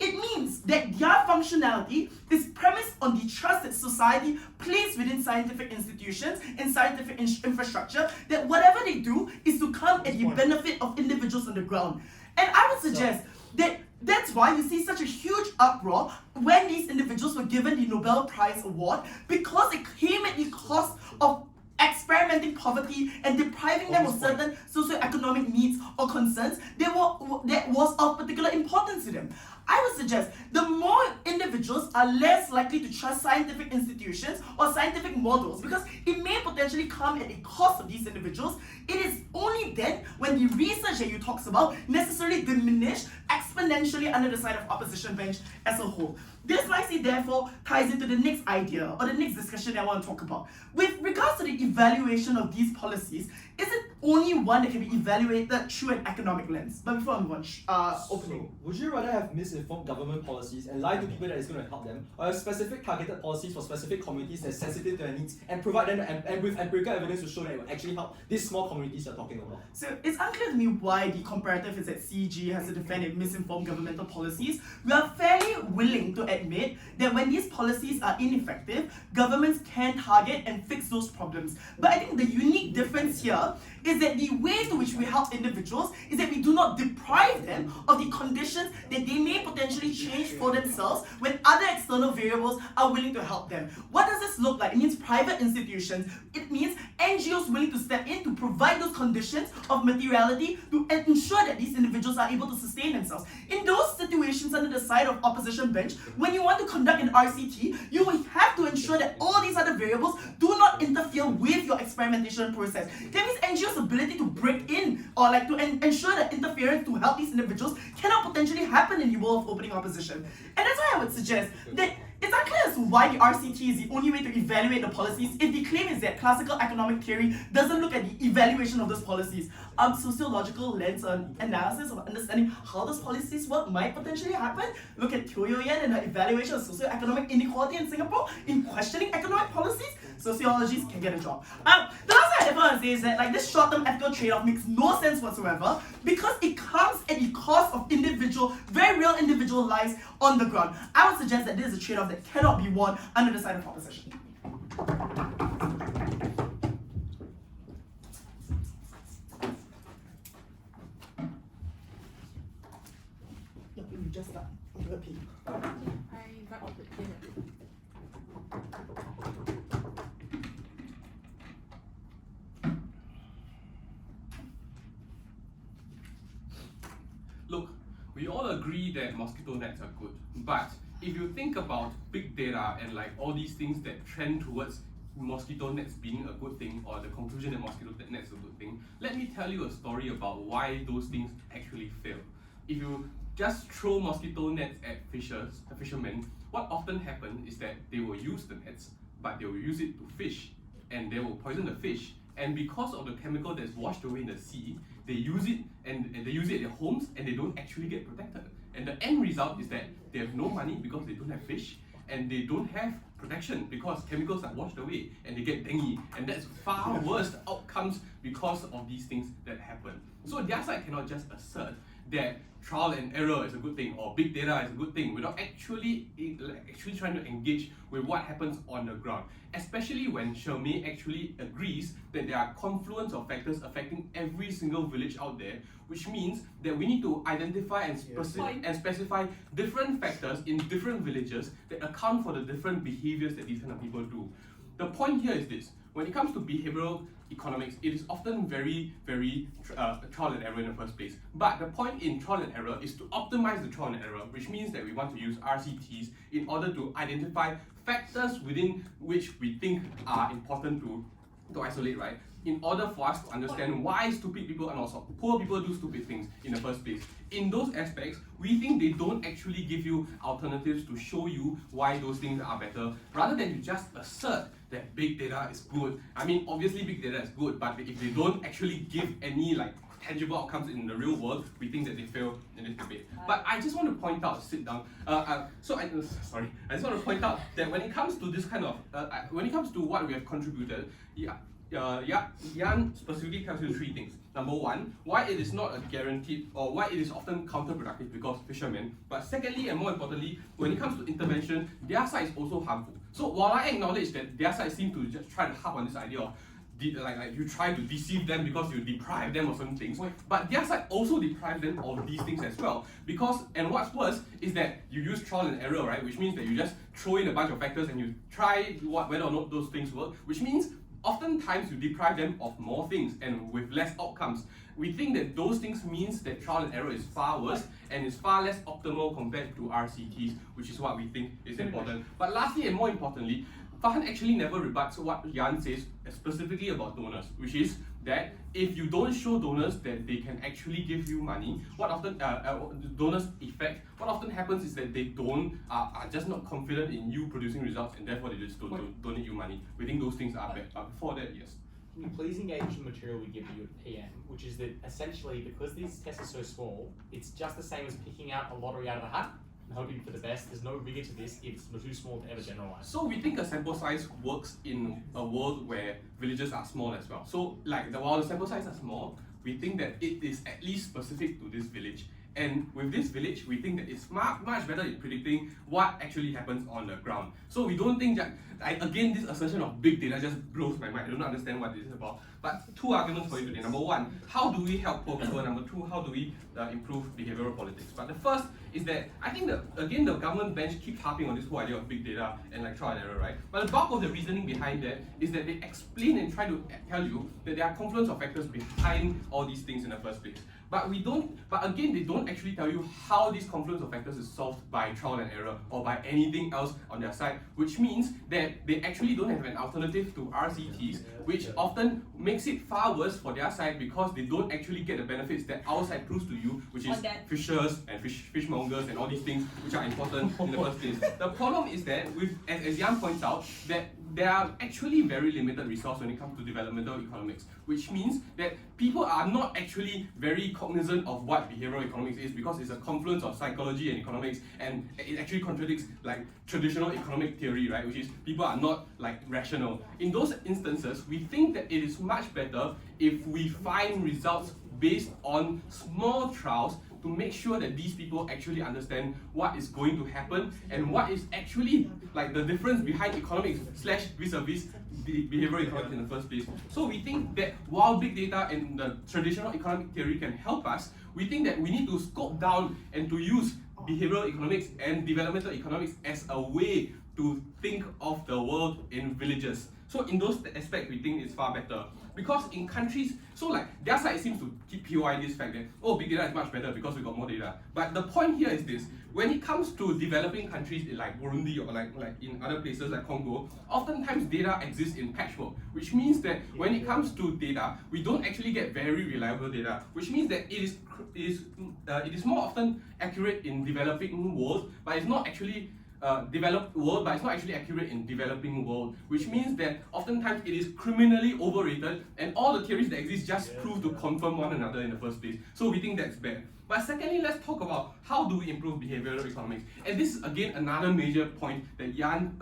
It means that their functionality is premised on the trust that society places within scientific institutions and scientific infrastructure, that whatever they do is to come at the benefit of individuals on the ground. And I would suggest that that's why you see such a huge uproar when these individuals were given the Nobel Prize Award, because it came at the cost of experimenting poverty and depriving them of certain socioeconomic needs or concerns that was of particular importance to them. I would suggest the more individuals are less likely to trust scientific institutions or scientific models, because it may potentially come at a cost of these individuals. It is only then when the research that you talks about necessarily diminish exponentially under the side of opposition bench as a whole. This nicely therefore ties into the next idea or the next discussion I want to talk about. With regards to the evaluation of these policies, is it only one that can be evaluated through an economic lens? But before I move on, opening. So, would you rather have misinformed government policies and lie to people that is going to help them, or have specific targeted policies for specific communities that's sensitive to their needs and provide them and with empirical evidence to show that it will actually help these small communities you're talking about? So it's unclear to me why the comparative is that CG has to defend its misinformed governmental policies. We are fairly willing to admit that when these policies are ineffective, governments can target and fix those problems. But I think the unique difference here is that the way to which we help individuals is that we do not deprive them of the conditions that they may potentially change for themselves when other external variables are willing to help them. What does this look like? It means private institutions. It means NGOs willing to step in to provide those conditions of materiality to ensure that these individuals are able to sustain themselves. In those situations under the side of opposition bench, when you want to conduct an RCT, you will have to ensure that all these other variables do not interfere with your experimentation process. That means NGOs' ability to break in or like to ensure that interference to help these individuals cannot potentially happen in the world of opening opposition. And that's why I would suggest that it's unclear as to why the RCT is the only way to evaluate the policies if the claim is that classical economic theory doesn't look at the evaluation of those policies. Sociological lens on analysis of understanding how those policies work might potentially happen. Look at Teo Yan and her evaluation of socioeconomic inequality in Singapore in questioning economic policies. Sociologists can get a job. The last thing I ever want to say is that like this short-term ethical trade-off makes no sense whatsoever because it comes at the cost of very real individual lives on the ground. I would suggest that this is a trade-off that cannot be worn under the side of proposition. Yeah, you just start. I'm gonna pee. I got off it here. Look, we all agree that mosquito nets are good, but if you think about big data and like all these things that trend towards mosquito nets being a good thing, or the conclusion that mosquito nets are a good thing, let me tell you a story about why those things actually fail. If you just throw mosquito nets at fishermen, what often happens is that they will use the nets, but they will use it to fish, and they will poison the fish. And because of the chemical that's washed away in the sea, they use it and they use it at their homes, and they don't actually get protected. And the end result is that they have no money because they don't have fish, and they don't have protection because chemicals are washed away, and they get dengue. And that's far worse outcomes because of these things that happen. So their side cannot just assert that trial and error is a good thing or big data is a good thing without actually trying to engage with what happens on the ground. Especially when Sher May actually agrees that there are confluence of factors affecting every single village out there, which means that we need to identify and specify different factors in different villages that account for the different behaviors that these kind of people do. The point here is this: when it comes to behavioral economics, it is often very trial and error in the first place. But the point in trial and error is to optimize the trial and error, which means that we want to use RCTs in order to identify factors within which we think are important to isolate, right? In order for us to understand why stupid people and also poor people do stupid things in the first place. In those aspects, we think they don't actually give you alternatives to show you why those things are better, rather than you just assert that big data is good. I mean, obviously big data is good, but if they don't actually give any like tangible outcomes in the real world, we think that they fail in this debate. But I just want to point out, sit down. I just want to point out that when it comes to this kind of, when it comes to what we have contributed, Yan specifically tells you three things. Number one, why it is not a guaranteed, or why it is often counterproductive because fishermen. But secondly, and more importantly, when it comes to intervention, their side is also harmful. So while I acknowledge that their side seems to just try to harp on this idea of like you try to deceive them because you deprive them of certain things, but their side also deprive them of these things as well. Because, and what's worse is that you use trial and error, right? Which means that you just throw in a bunch of factors and you try whether or not those things work, which means oftentimes you deprive them of more things and with less outcomes. We think that those things means that trial and error is far worse and is far less optimal compared to RCTs, which is what we think is important. But lastly and more importantly, Farhan actually never rebuts what Yan says specifically about donors, which is that if you don't show donors that they can actually give you money, what often donors effect, what often happens is that they are just not confident in you producing results, and therefore they just don't donate you money. We think those things are bad. But before that, yes. Can you please engage the material we give you at PM, which is that essentially because these tests are so small, it's just the same as picking out a lottery out of a hat and hoping for the best. There's no rigor to this. It's too small to ever generalize. So we think a sample size works in a world where villages are small as well. So while the sample size are small, we think that it is at least specific to this village. And with this village, we think that it's much better in predicting what actually happens on the ground. So we don't think that, again, this assertion of big data just blows my mind. I don't understand what this is about. But two arguments for you today. Number one, how do we help poor people? Number two, how do we improve behavioral politics? But the first is that I think that, again, the government bench keeps harping on this whole idea of big data and like trial and error, right? But the bulk of the reasoning behind that is that they explain and try to tell you that there are confluence of factors behind all these things in the first place. But again, they don't actually tell you how this confluence of factors is solved by trial and error or by anything else on their side, which means that they actually don't have an alternative to RCTs, which often makes it far worse for their side because they don't actually get the benefits that our side proves to you, which is fishers and fishmongers and all these things which are important in the first place. The problem is that, as Yan points out, that there are actually very limited resources when it comes to developmental economics, which means that people are not actually very cognizant of what behavioral economics is because it's a confluence of psychology and economics, and it actually contradicts like traditional economic theory, right? Which is people are not like rational. In those instances, we think that it is much better if we find results based on small trials to make sure that these people actually understand what is going to happen and what is actually like the difference behind economics slash vis-a-vis behavioral economics in the first place. So we think that while big data and the traditional economic theory can help us, we think that we need to scope down and to use behavioral economics and developmental economics as a way to think of the world in villages. So in those aspects, we think it's far better. Because in countries, so like their side seems to keep POI this fact that, oh, big data is much better because we got more data. But the point here is this: when it comes to developing countries like Burundi or like in other places like Congo, oftentimes data exists in patchwork, which means that when it comes to data, we don't actually get very reliable data, which means that it is more often accurate in developing world, but it's not actually developed world, but it's not actually accurate in developing world, which means that oftentimes it is criminally overrated and all the theories that exist just prove to confirm one another in the first place. So we think that's bad. But secondly, let's talk about how do we improve behavioral economics. And this is again another major point that Jan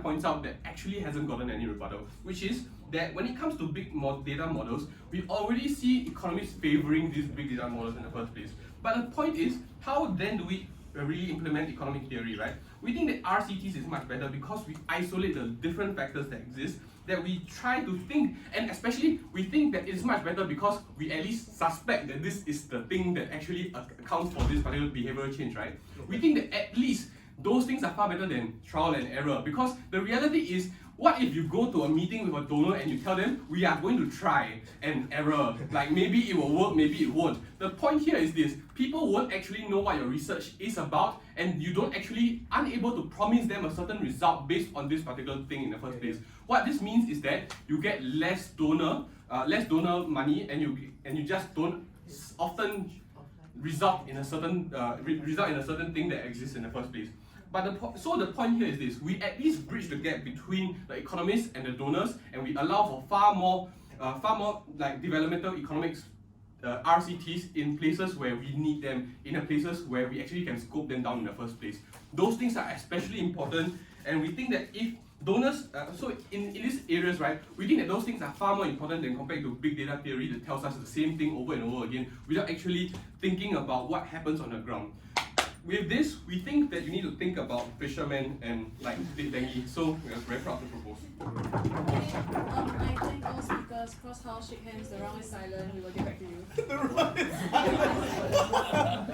points out that actually hasn't gotten any rebuttal, which is that when it comes to big data models, we already see economists favoring these big data models in the first place. But the point is, how then do we really implement economic theory, right? We think that RCTs is much better because we isolate the different factors that exist, that we try to think, and especially we think that it is much better because we at least suspect that this is the thing that actually accounts for this particular behavioral change, right? We think that at least those things are far better than trial and error, because the reality is, what if you go to a meeting with a donor and you tell them, we are going to try and error, like maybe it will work, maybe it won't. The point here is this: people won't actually know what your research is about, and you don't actually unable to promise them a certain result based on this particular thing in the first place. What this means is that you get less donor money, and you just don't often result in a certain thing that exists in the first place. But the point here is this: we at least bridge the gap between the economists and the donors, and we allow for far more like developmental economics RCTs in places where we need them, in places where we actually can scope them down in the first place. Those things are especially important, and we think that if donors, so in these areas, right, we think that those things are far more important than compared to big data theory that tells us the same thing over and over again without actually thinking about what happens on the ground. With this, we think that you need to think about fishermen and like dengue. So we are very proud to propose. Okay, I thank all speakers. Cross house, shake hands. The round is silent. We will get back to you. The round is silent.